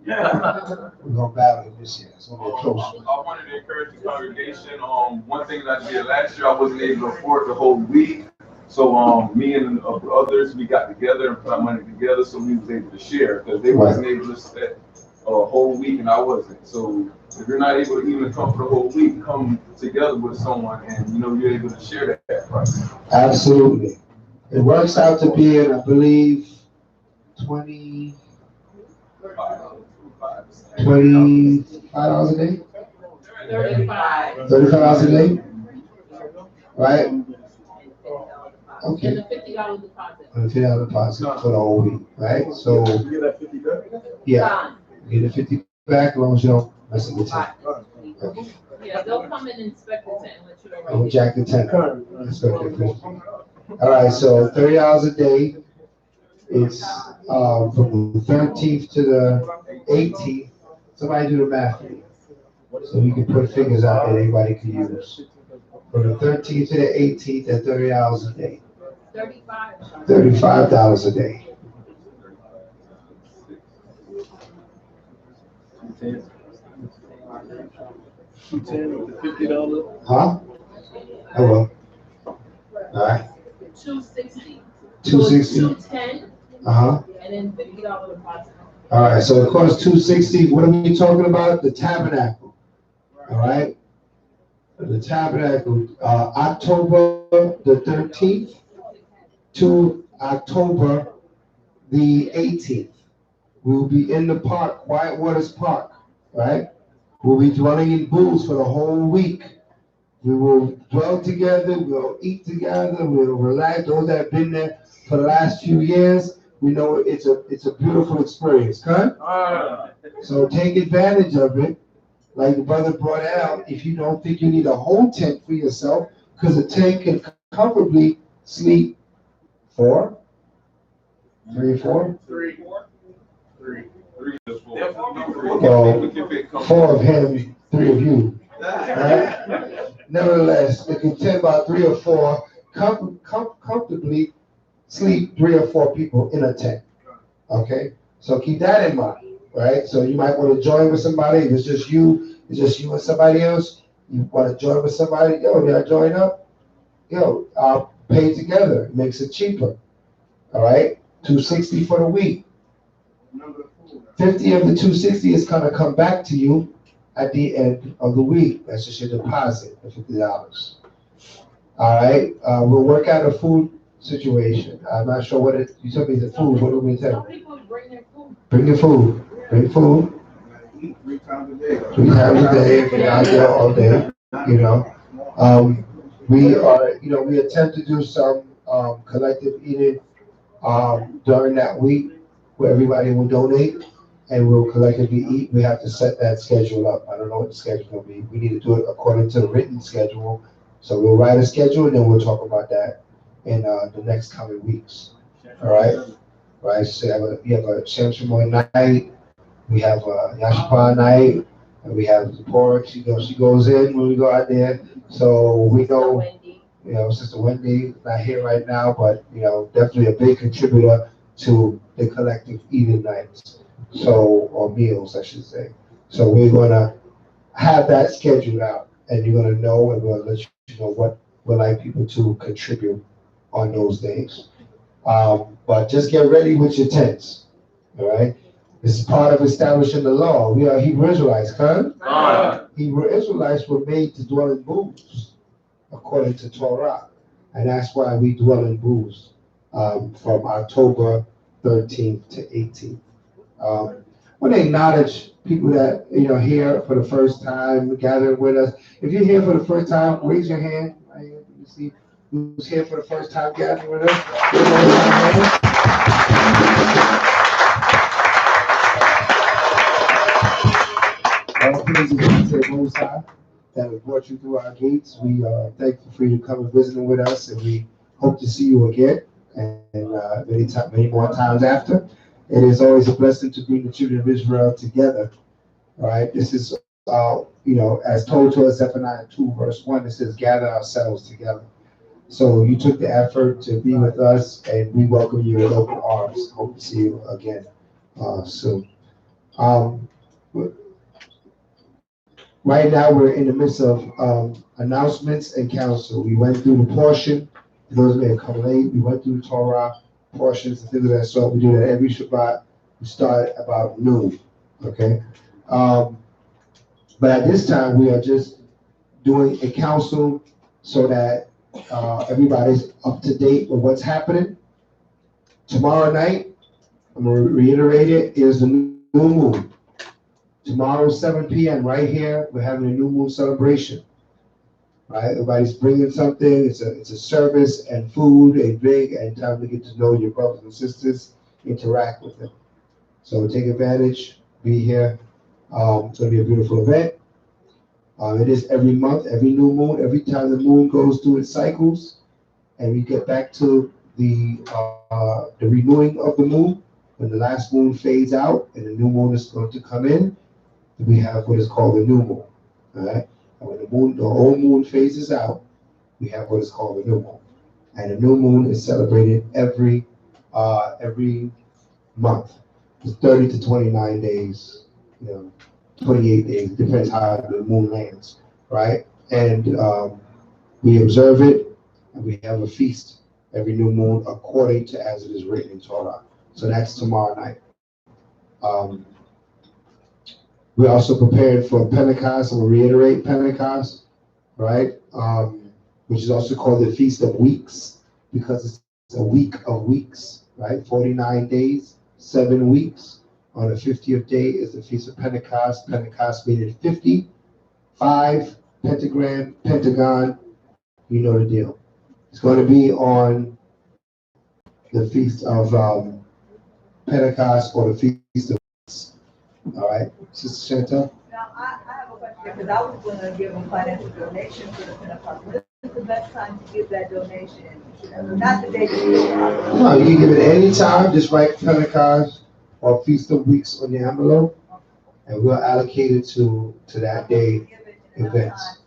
We're gonna battle him this year. It's gonna be close. I wanted to encourage the congregation. One thing that I did last year, I wasn't able to afford the whole week. So me and others, we got together and put our money together, so we was able to share because they wasn't able to set a whole week and I wasn't. So if you're not able to even come for the whole week, come together with someone and you're able to share that price. Absolutely. It works out to be, I believe, 25 hours a day? 35. 35 hours a day? Right? Okay. And the $50 deposit. And the $50 deposit for the whole week, right? So, You get that 50 back? yeah. You get the 50 back as long as you don't mess up the tent. Okay. Yeah, they'll come and inspect the tent and let you know. Don't jack the tent. Inspect the tent. All right, so 30 hours a day. It's from the 13th to the 18th. Somebody do the math for me. So we can put figures out that anybody can use. From the 13th to the 18th at 30 hours a day. $35 a day. $50. Huh? Oh well. All right. 260. 260. 210. And then $50 deposit. All right. So it costs 260. What are we talking about? The tabernacle. All right. The tabernacle, October the 13th to October the 18th. We will be in the park, Quiet Waters Park, right? We'll be dwelling in booths for the whole week. We will dwell together, we'll eat together, we'll relax. Those that have been there for the last few years, we know it's a beautiful experience, correct? So take advantage of it. Like the brother brought out, if you don't think you need a whole tent for yourself, because a tent can comfortably sleep 4, 3 or 4? 3. Well, 4 of him, 3 of you. Right? Nevertheless, it can tent about 3 or 4 comfortably sleep 3 or 4 people in a tent. Okay, so keep that in mind. Right, so you might want to join with somebody. If it's just you and somebody else. You want to join with somebody? Yo, did I join up? Yo, I'll pay together. It makes it cheaper. All right, $260 for the week. 50 of the 260 is gonna come back to you at the end of the week. That's just your deposit, the $50. All right, we'll work out a food situation. I'm not sure what you told me the food. What do we tell? People bring their food. Bring your food. Bring food. 3 times a day. 3 times a day, if you're out there all day, we attempt to do some collective eating during that week where everybody will donate and we'll collectively eat. We have to set that schedule up. I don't know what the schedule will be. We need to do it according to the written schedule. So we'll write a schedule and then we'll talk about that in the next coming weeks. All right? Right, so we have a Shem Shemoy night, we have a Yashpa night, and we have the pork. She goes in when we go out there. So we know, Sister Wendy not here right now, but definitely a big contributor to the collective eating nights. So, or meals, I should say. So we're gonna have that scheduled out, and you're gonna know, and we'll let you know what we'd like people to contribute on those days. But just get ready with your tents, all right? This is part of establishing the law. We are Hebrew Israelites, huh? Hebrew Israelites were made to dwell in booths, according to Torah. And that's why we dwell in booths from October 13th to 18th. I want to acknowledge people that, here for the first time, gathering with us. If you're here for the first time, raise your hand. Right here. You see who's here for the first time gathering with us? All praises to the Most High that has brought you through our gates. We are thankful for you to come and visiting with us, and we hope to see you again, and many more times after. It is always a blessing to bring the children of Israel together. All right, this is, as told to us, Zephaniah 2, verse 1, it says, gather ourselves together. So you took the effort to be with us, and we welcome you with open arms. Hope to see you again soon. Right now, we're in the midst of announcements and council. We went through the portion. For those that may have come late, we went through the Torah portions and things of that sort. We do that every Shabbat. We start about noon, okay? But at this time, we are just doing a council so that everybody's up to date with what's happening. Tomorrow night, I'm going to reiterate it, is the new moon. Tomorrow, 7 p.m. right here, we're having a new moon celebration. Right? Everybody's bringing something. It's a service and food and drink and time to get to know your brothers and sisters, interact with them. So take advantage, be here. It's going to be a beautiful event. It is every month, every new moon, every time the moon goes through its cycles, and we get back to the renewing of the moon. When the last moon fades out and the new moon is going to come in, we have what is called the new moon. All right? And when the old moon phases out, we have what is called the new moon. And the new moon is celebrated every month. It's 30 to 29 days, 28 days, depends how the moon lands, right? And we observe it, and we have a feast every new moon according to as it is written in Torah. So that's tomorrow night. We're also prepared for Pentecost, and we'll reiterate Pentecost, right? Which is also called the Feast of Weeks, because it's a week of weeks, right? 49 days, 7 weeks. On the 50th day is the Feast of Pentecost. Pentecost meaning 50, 5, pentagram, pentagon. You know the deal. It's going to be on the Feast of Pentecost or the Feast of Weeks. All right, Sister Chantal? Now, I have a question, because I was going to give a financial donation for the Pentecost. When is the best time to give that donation? Not the day before. No, you can give it any time. Just write Pentecost or Feast of Weeks on your envelope, and we'll allocate it to that day events.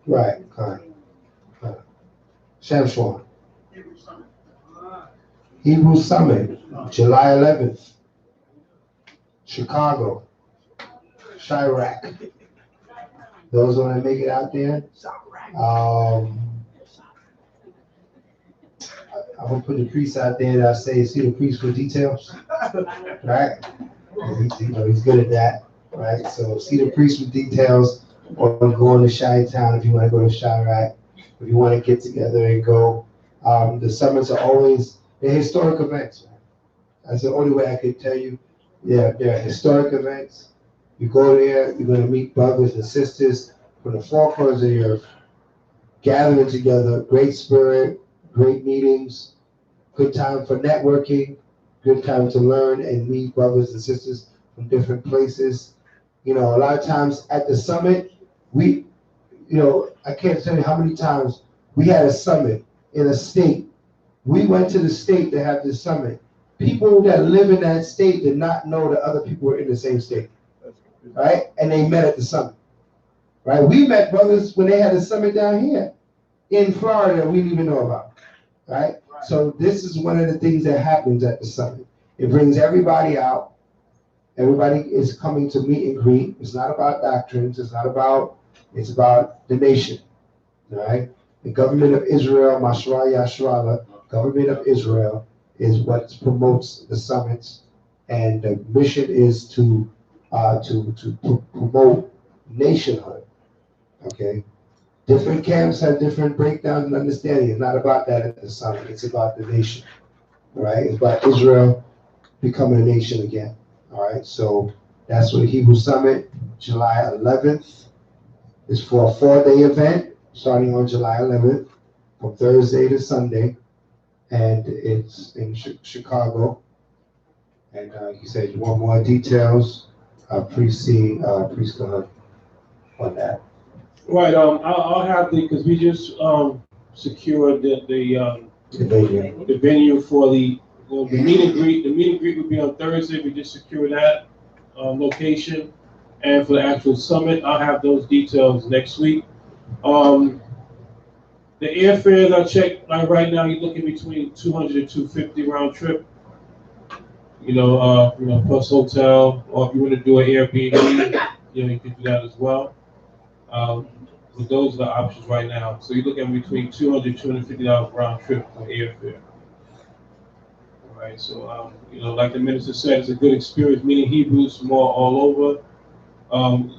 Right, kind. Shamshwan. Hebrew Summit, July 11th. Chicago. Chirac. Those want to make it out there. I'm gonna put the priest out there that I say, see the priest for details, right? He's good at that, right? So see the priest with details, or going to Chi-Town if you want to go to Chirac, if you want to get together and go. The summits are always, they're historic events, right? That's the only way I could tell you. Yeah, they're historic events. You go there, you're going to meet brothers and sisters from the four corners of the earth, gathering together, great spirit, great meetings, good time for networking, good time to learn and meet brothers and sisters from different places. A lot of times at the summit, I can't tell you how many times we had a summit in a state. We went to the state to have this summit. People that live in that state did not know that other people were in the same state, right? And they met at the summit, right? We met brothers when they had a summit down here in Florida that we didn't even know about, right? So this is one of the things that happens at the summit. It brings everybody out, Everybody is coming to meet and greet. It's not about doctrines. It's about the nation. All right? The government of Israel, Mashra Yashrala, government of Israel, is what promotes the summits, and the mission is to promote nationhood. Okay? Different camps have different breakdowns and understanding. It's not about that at the summit. It's about the nation. All right? It's about Israel becoming a nation again. All right? So that's what the Hebrew Summit, July 11th, is for a 4-day event starting on July 11th from Thursday to Sunday. And it's in Chicago. And you said you want more details. Please go on that. Right. I'll have because we just secured the venue for the meet and greet. The meet and greet will be on Thursday. We just secured that location, and for the actual summit, I'll have those details next week. The airfares I checked right now, you're looking between 200 and 250 round trip. Plus hotel, or if you want to do an Airbnb, you can do that as well. But those are the options right now. So you're looking between $200 and $250 round trip for airfare. All right. So like the minister said, it's a good experience meeting Hebrews from all over.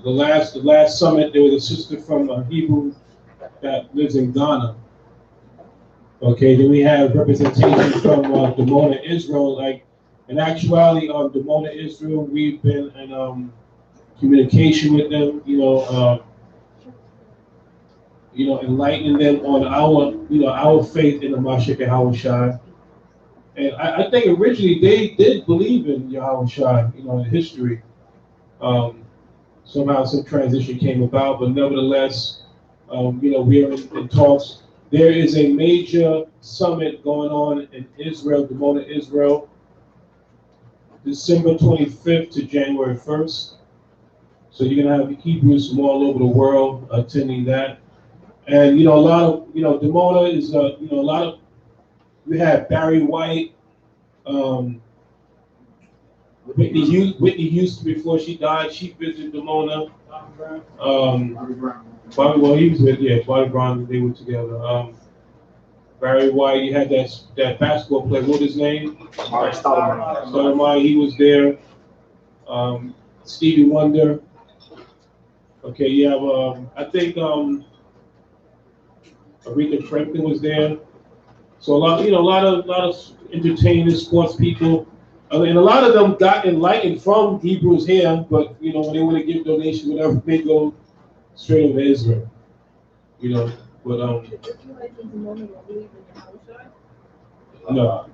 The last summit, there was a sister from Hebrew that lives in Ghana. Okay, then we have representation from Dimona, Israel. Like in actuality, Dimona, Israel, we've been in communication with them. Enlightening them on our faith in the Mashiach Yahushua. And I think originally they did believe in Yahushua. In history, somehow some transition came about, but nevertheless, we are in talks. There is a major summit going on in Israel, Dimona, Israel, December 25th to January 1st. So you're gonna have Hebrews from all over the world attending that. And a lot of Dimona is a lot of, we have Barry White, Whitney Houston before she died, she visited Dimona. Bobby, he was with Bobby Brown, they were together. Barry White, you had that basketball player, what his name? Stoudemire, he was there. Stevie Wonder. Okay, you have I think Aretha Franklin was there. So a lot of entertainers, sports people, and a lot of them got enlightened from Hebrews here. But when they want to give donations, whatever, they go straight over Israel. But no.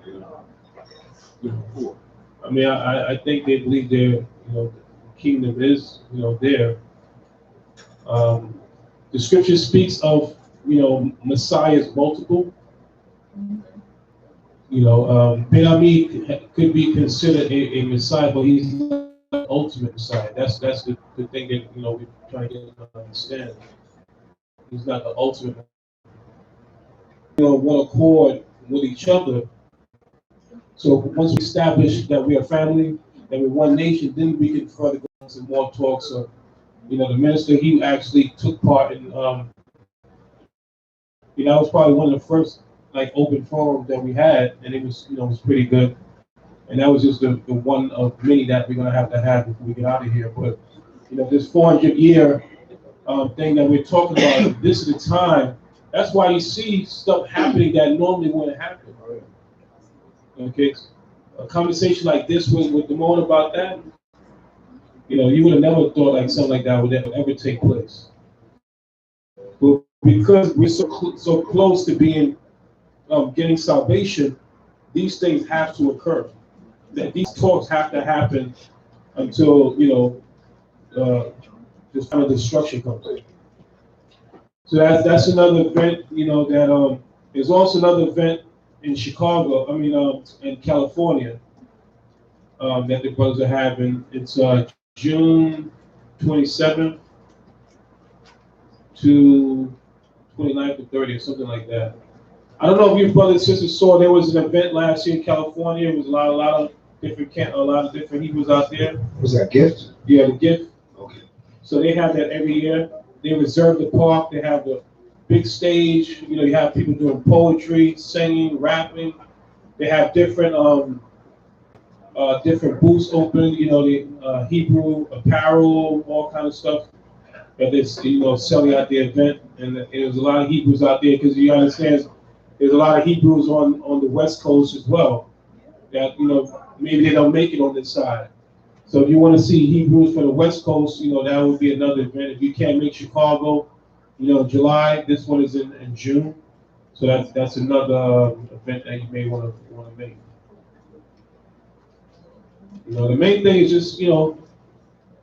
I mean, I think they believe the kingdom is there. The scripture speaks of Messiahs multiple. Ben Ami could be considered a Messiah, but he's not the ultimate Messiah. That's the thing that we're trying to get to understand. He's not the ultimate. One accord with each other. So once we establish that we are family, that we're one nation, then we can further go into more talks. So, the minister, he actually took part in. That was probably one of the first open forums that we had, and it was it was pretty good. And that was just the one of many that we're gonna have before we get out of here. But this 400-year thing that we're talking about, this is the time. That's why you see stuff happening that normally wouldn't happen. Okay, a conversation like this with Dimona about that, you would have never thought something like that would ever take place. But because we're so close to being getting salvation, these things have to occur. That these talks have to happen until this kind of destruction comes in. So that's another event. That there's also another event in Chicago. In California that the brothers are having. It's June 27th to 29th or 30th, something like that. I don't know if you brothers and sisters saw, there was an event last year in California. It was a lot of a lot of different Hebrews out there. Was that gift? Yeah, the gift. Okay. So they have that every year. They reserve the park. They have the big stage. You know, you have people doing poetry, singing, rapping. They have different different booths open. You know, the Hebrew apparel, all kind of stuff that is, you know, selling at the event. And there's a lot of Hebrews out there because you understand there's a lot of Hebrews on the West Coast as well. That, you know, maybe they don't make it on this side. So if you want to see Hebrews from the West Coast, you know, that would be another event. If you can't make Chicago, you know, July, this one is in June. So that's another event that you may want to make. You know, the main thing is just, you know,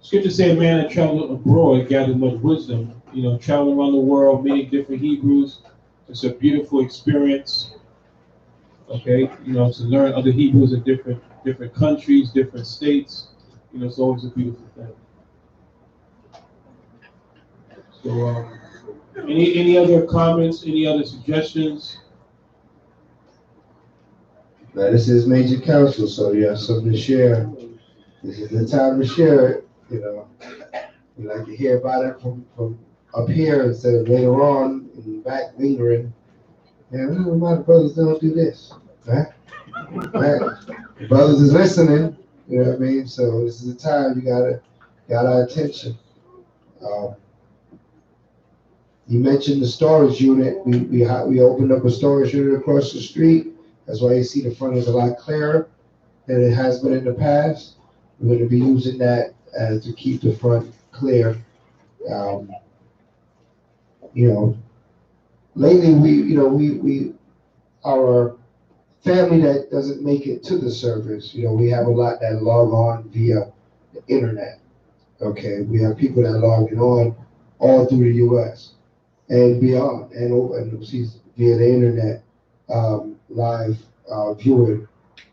Scripture says, man that traveled abroad gathered much wisdom. You know, traveling around the world, meeting different Hebrews. It's a beautiful experience. Okay, you know, to learn other Hebrews in different countries, different states. You know, it's always a beautiful thing. So, any other comments? Any other suggestions? Now, this is major council, so you have something to share. This is the time to share it. You know, we like to hear about it from up here instead of later on in the back lingering. Yeah, my brothers don't do this, right? Right? The brothers is listening. You know what I mean? So this is the time you got our attention. You mentioned the storage unit. We opened up a storage unit across the street. That's why you see the front is a lot clearer than it has been in the past. We're going to be using that to keep the front clear. You know, lately we our family that doesn't make it to the service. You know, we have a lot that log on via the internet. Okay, we have people that log on all through the U.S. and beyond, and overseas via the internet live viewing.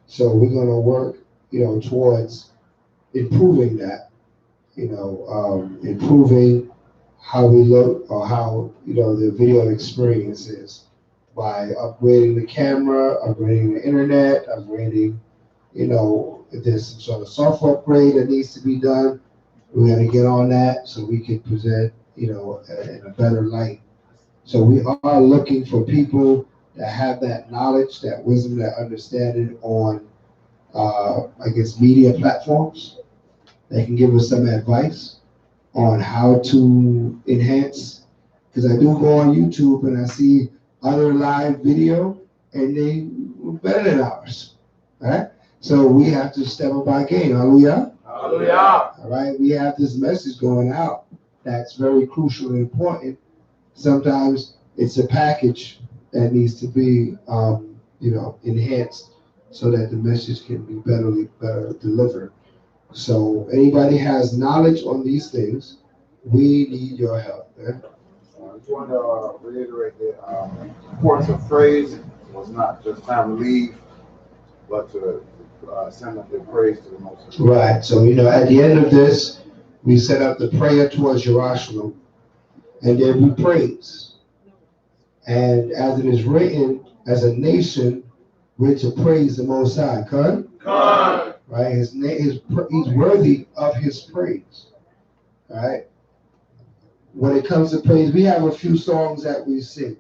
So we're going to work, you know, towards improving that. You know, improving how we look or how, you know, the video experience is by upgrading the camera, upgrading the internet, upgrading, you know, if there's some sort of software upgrade that needs to be done, we're going to get on that so we can present, you know, in a better light. So we are looking for people that have that knowledge, that wisdom, that understanding on, I guess, media platforms. They can give us some advice on how to enhance, because I do go on YouTube and I see other live video and they were better than ours, right? So we have to step up our game. Hallelujah. Hallelujah. All right, we have this message going out that's very crucial and important. Sometimes it's a package that needs to be, you know, enhanced so that the message can be better delivered. So anybody has knowledge on these things, we need your help. I just want to reiterate that importance of praise was not just time to leave, but to send up their praise to the Most High. Right. So, you know, at the end of this, we set up the prayer towards Jerusalem, and then we praise. And as it is written, as a nation, we're to praise the Most High. Come. Right? His name is, he's worthy of his praise. Right? When it comes to praise, we have a few songs that we sing.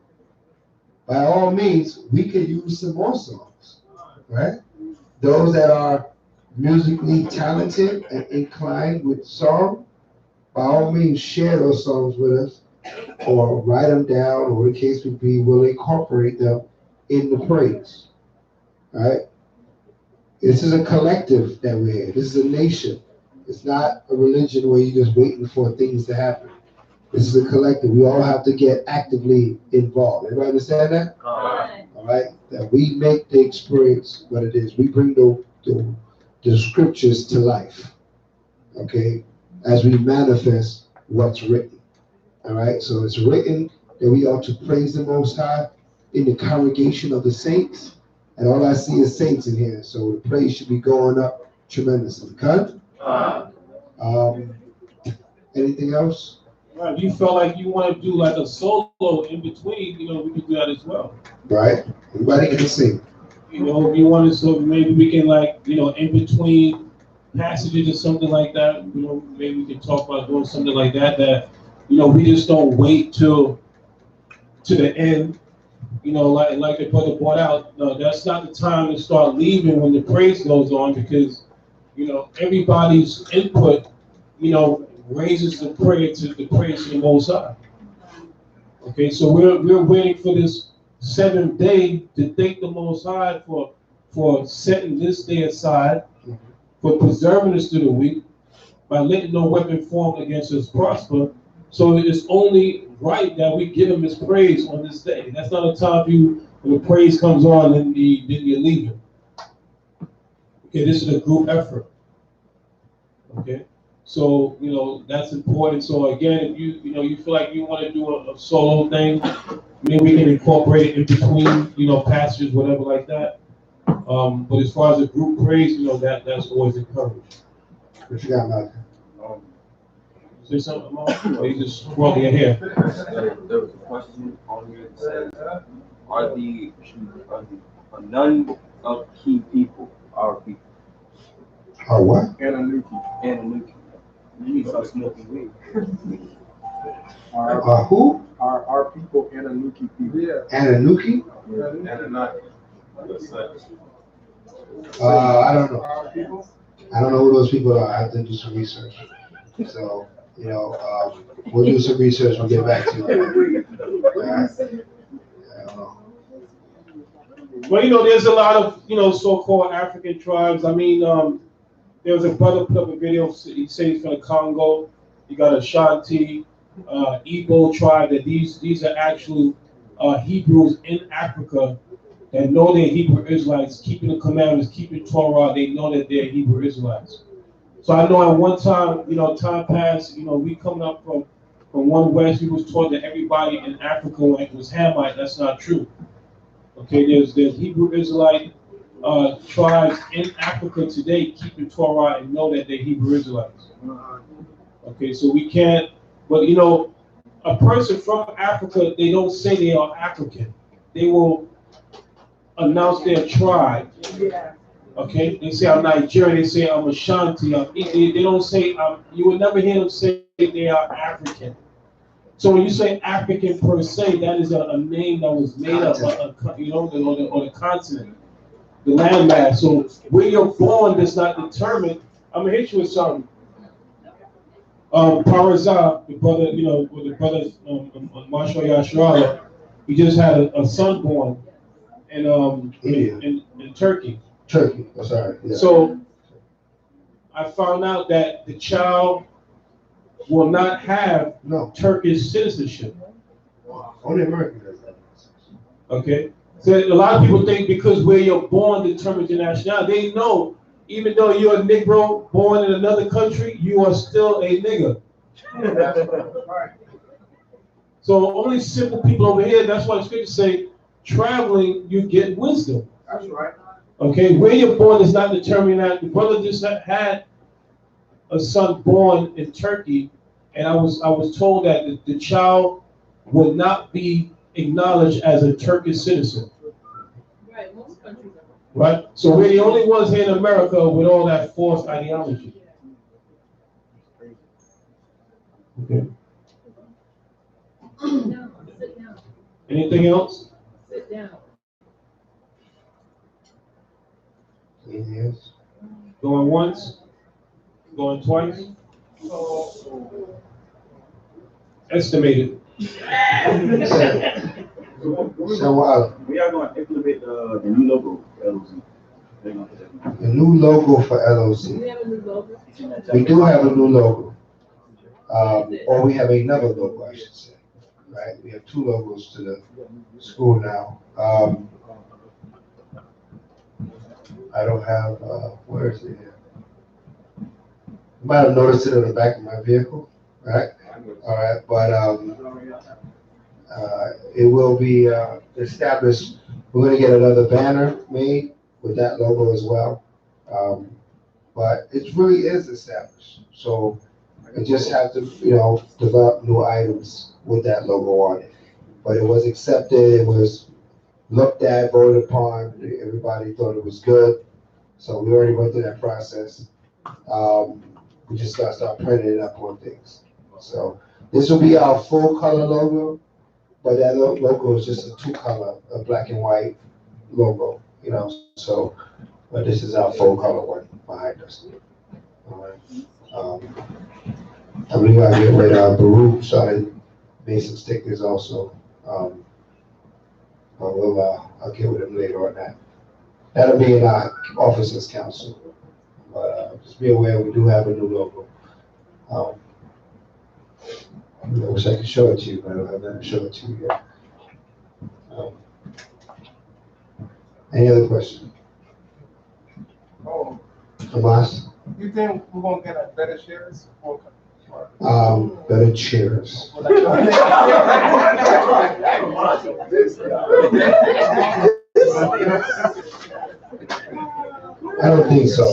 By all means, we could use some more songs. Right? Those that are musically talented and inclined with song, by all means, share those songs with us, or write them down, or the case would be, we'll incorporate them in the praise. Right? This is a collective that we're in. This is a nation. It's not a religion where you're just waiting for things to happen. This is a collective. We all have to get actively involved. Everybody understand that? All right? That we make the experience what it is. We bring the scriptures to life. Okay? As we manifest what's written. All right? So it's written that we ought to praise the Most High in the congregation of the saints. And all I see is saints in here. So the praise should be going up tremendously. Cut? Anything else? Right. If you felt like you want to do like a solo in between, you know, we could do that as well. Right. Everybody can sing. you know, if you wanted, so maybe we can like, you know, in between passages or something like that, you know, maybe we can talk about doing something like that, that, you know, we just don't wait till to the end, you know, like the brother brought out. No, that's not the time to start leaving when the praise goes on, because, you know, everybody's input, you know, raises the praise to the Most High. Okay, so we're waiting for this seventh day to thank the Most High for setting this day aside, for preserving us through the week, by letting no weapon formed against us prosper. So it's only right that we give him his praise on this day. That's not a time for you, when the praise comes on, then you're leaving. Okay, this is a group effort. Okay, so, you know, that's important. So again, if you feel like you want to do a solo thing, maybe we can incorporate it in between, you know, passages, whatever like that. But as far as the group praise, you know, that's always encouraged. What you got, Malcolm? Say something, Mark? Or you just scroll your hair? There was a question on here that says, are none of key people our people? Are what? Anunnaki. You need to start smoking weed. Who? Our people, Anunnaki people. Yeah. Anunnaki? Anunnaki. I don't know. I don't know who those people are. I have to do some research. So, you know, we'll do some research and get back to you. I don't know. Well, you know, there's a lot of, you know, so-called African tribes. I mean, there was a brother put up a video. He says he's from the Congo. You got Ashanti, Igbo tribe. That these are actual Hebrews in Africa that know they're Hebrew Israelites, keeping the commandments, keeping Torah. They know that they're Hebrew Israelites. So I know at one time, you know, time passed. You know, we coming up from one West, we was taught that everybody in Africa was Hamite. That's not true. Okay, there's Hebrew Israelite tribes in Africa today keeping Torah and know that they're Hebrew Israelites. Okay, so we can't, but you know, a person from Africa, they don't say they are African. They will announce their tribe. Okay, they say I'm Nigerian, they say I'm Ashanti. They don't say, you will never hear them say they are African. So when you say African per se, that is a name that was made up, you know, on the continent, the landmass. So where you're born does not determine. I'm gonna hit you with something. Parazah, the brother, you know, the brother Marshall Yashrala, he just had a son born in Turkey. Turkey, I'm sorry. Yeah. So I found out that the child will not have Turkish citizenship. Only American does that. Okay? So a lot of people think because where you're born determines your nationality. They know, even though you're a Negro born in another country, you are still a nigger. So only simple people over here, that's why the scriptures say, traveling, you get wisdom. That's right. Okay, where you're born does not determine that. The brother just had a son born in Turkey, and I was told that the child would not be acknowledged as a Turkish citizen. Right, most countries are. Right? So we're the only ones here in America with all that forced ideology. Okay. Sit down. Anything else? Sit down. Anything else? Going once? Going twice? Estimated. So We are going to implement the new logo for LOC. the new logo for LOC. We have a new logo. We do have a new logo. Or we have another logo, I should say. Right? We have two logos to the school now. I don't have, where is it here? You might have noticed it on the back of my vehicle, right? All right, but it will be established. We're going to get another banner made with that logo as well. But it really is established. So I just have to, you know, develop new items with that logo on it. But it was accepted. It was looked at, voted upon. Everybody thought it was good. So we already went through that process. We just gotta start printing it up on things. So this will be our full color logo, but that logo is just a 2-color, a black and white logo, you know. So, but this is our full color one behind us. All right. And we gotta get rid of Baruch, started made some stickers also. But I'll get with him later on that. That'll be in our officers council. But just be aware we do have a new logo. I wish I could show it to you, but I don't have that to show it to you yet. Any other questions? Tomas? You think we're gonna get a better shares? Better chairs. I don't think so.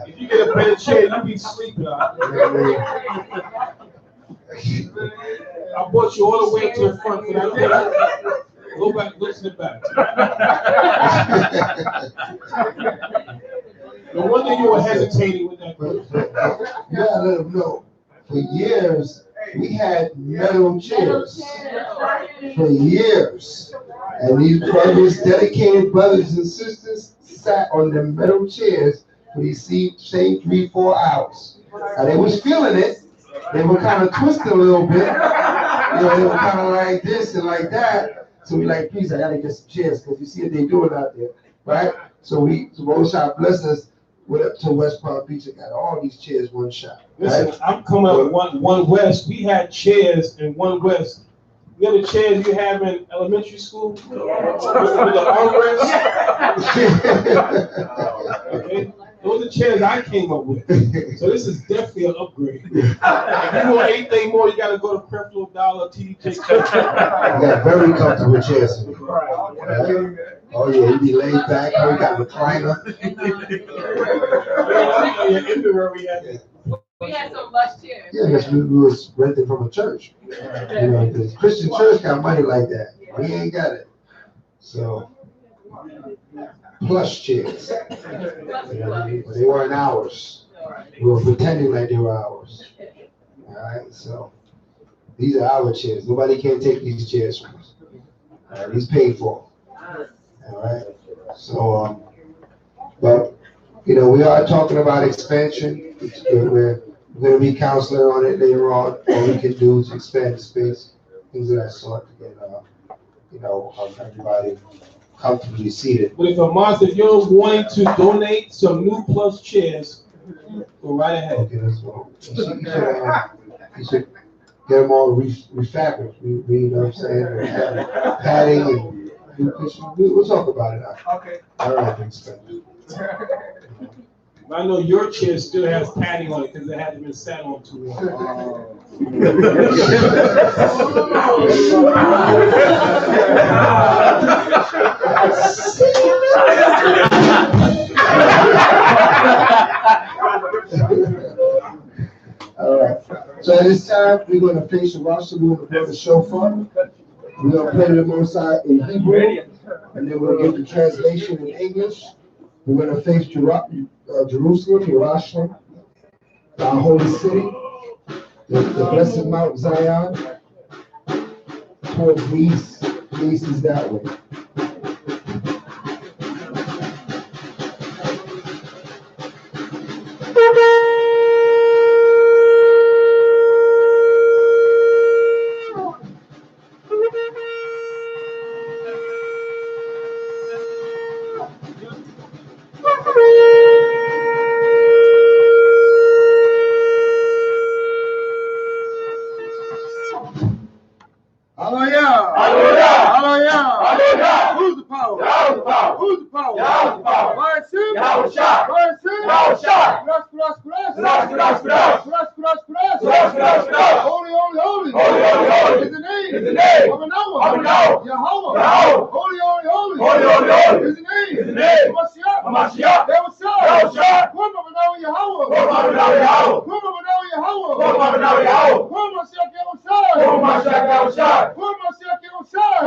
If you get a better chair, you'll be sleeping on it. I brought you all the way to the front for that. Go back, go to the back. No wonder you were hesitating with that. You gotta let them know. For years, we had metal chairs. For years. And these brothers, dedicated brothers and sisters, sat on the metal chairs for these same 3-4 hours. And they was feeling it. They were kind of twisted a little bit. You know, they were kind of like this and like that. So we like, please, I gotta get some chairs because you see what they doing out there, right? So Most High blessed us, went up to West Palm Beach and got all these chairs one shot. Right? Listen, I'm coming up one West. We had chairs in one West. You know the chairs you have in elementary school? With the armrest? Okay. Those are chairs I came up with. So this is definitely an upgrade. If you want anything more, you got to go to Creflo Dollar, TJ. You got very comfortable chairs. Right? Oh yeah, you be laid back. You got a recliner. We had some lush chairs. Yeah, because we was renting from a church. You know, the Christian church got money like that. We ain't got it. So, plush chairs. You know what I mean? But they weren't ours. We were pretending like they were ours. All right, so these are our chairs. Nobody can take these chairs from us. All right, these paid for. All right, so but you know, we are talking about expansion. We're going to be counseling on it later on. What we can do to expand the space, things of that sort, to get everybody comfortably seated. But if you're wanting to donate some new plus chairs, go right ahead. Okay, that's well. You should get them all refabricated. You know what I'm saying? Padding and we'll talk about it now. Okay. All right, thanks. I know your chair still has padding on it because it hasn't been sat on too long. All right. So at this time, we're going to face the roster. We're going to play the shofar. We're going to play the Most High in Hebrew, and then we'll get the translation in English. We're going to face Jerusalem, Yerushalayim, our holy city, the blessed Mount Zion, towards the east. The east is that way.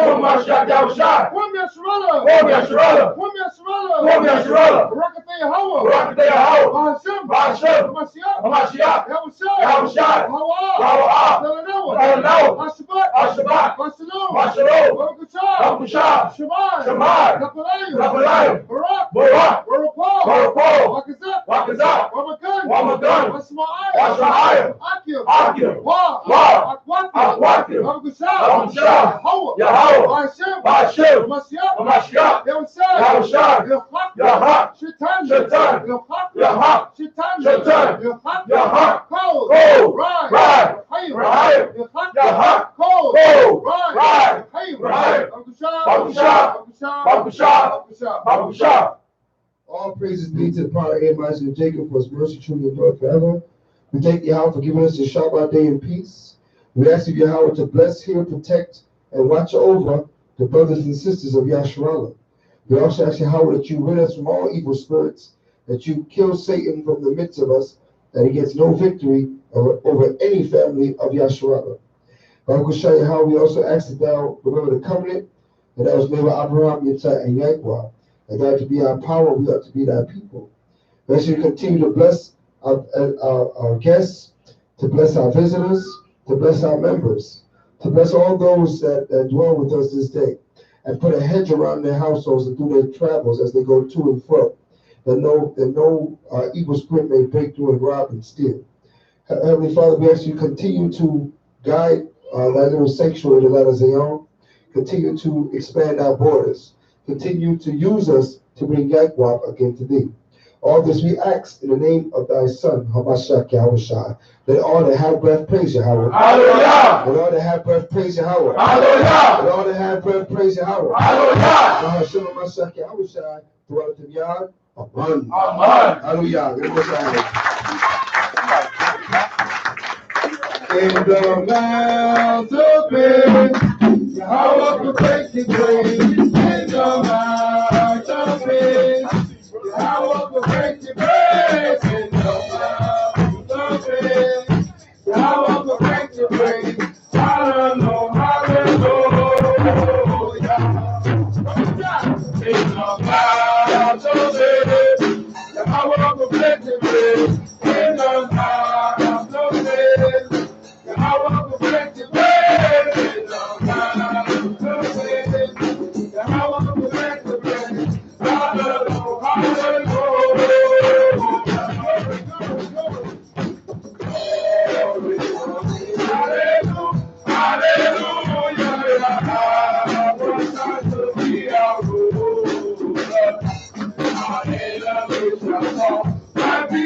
Hamashiach Yahushua. Kwame Yasharala. Kwame Yasharala. Kwame Yasharala. Kwame Yasharala. Barakatah Yahweh. Barakatah Yahweh. Bahashem. Bahashem. Hamashiach. Hamashiach. Yahushua. Yahushua. Hawa. Salanawa. Hashabbat. Hashabbat. Hashalom. Bashalom. Barukushah. Shemai. Shemai. Kapalayim. Barak. Barak. Barapah. Barapah. Wakazak. Wakazak. Wamakan. Wamakan. Wasma'ayim. Akim. Akim. Wa. Akwatim. Barukushah. Yahweh. Bahashem. Hamashiach. Yahushua. Yahak. Shaitan. Shaitan. Yahak. Shaitan. Yahak. Cold. Right. Rahim. Yahak. Cold. Right. Barukushah. All praises be to the Father, Abraham, Isaac, and Jacob for his mercy, truly endure forever. We thank Yahweh for giving us the Shabbat day in peace. We ask you, Yahweh, to bless, heal, protect, and watch over the brothers and sisters of Yasharallah. We also ask Yahweh that you rid us from all evil spirits, that you kill Satan from the midst of us, that he gets no victory over any family of Yasharallah. Baruch Shai Yahweh, we also ask that thou remember the covenant that was made with Abraham, Yitzhak, and Yaakov, and that to be our power, we ought to be thy people. We ask you to continue to bless our guests, to bless our visitors, to bless our members, to bless all those that dwell with us this day, and put a hedge around their households and through their travels as they go to and fro, that no evil spirit may break through and rob and steal. Heavenly Father, we ask you to continue to guide thy little sanctuary, the Ladder Zion, continue to expand our borders, continue to use us to bring Yakwab again to thee. All this we ask in the name of thy Son, Hamashiach Yahushua. Let all that have breath praise Yahweh. Hallelujah. Let all that have breath praise Yahweh. Hallelujah. Let all that have breath praise Yahweh. Hallelujah. Hashem Hamashiach Yahushua. Throughout the yard. Amen. Amen. Hallelujah. In the mouth of men, Yahweh perfected grace. In the mouth of men, Yahweh perfected grace. In the mouth of men, Yahweh perfected grace. Hallelujah, hallelujah. In the mouth of men, Yahweh perfected grace. In the mouth of men, Yahweh perfected grace. In the mouth of men, Yahweh perfected grace.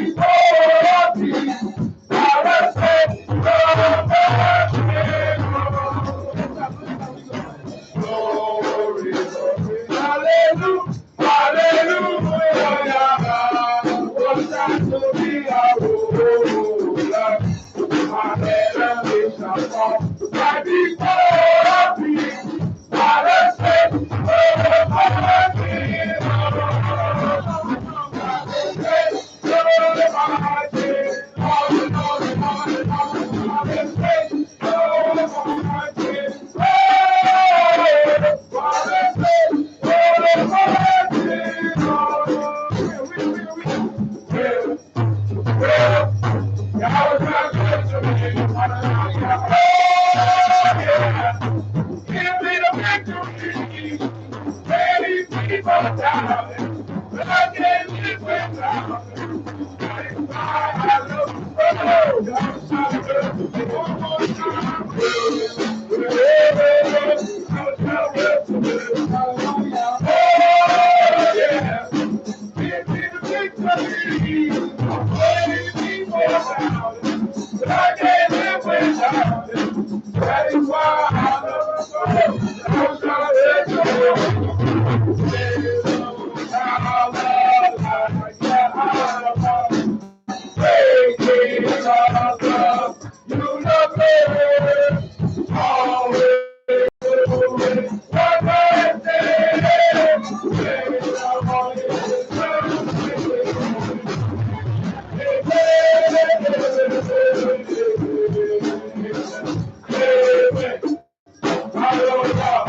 Hallelujah,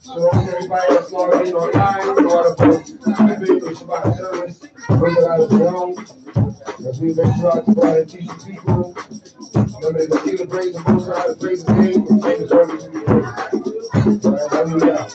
So everybody that's logged in online, we want to put Shabbat service, bring it out of the room, as we make sure to go out and teach the people. Remember to continue to praise the Most High, to praise the name, and praise the service to be praised. All right, hallelujah.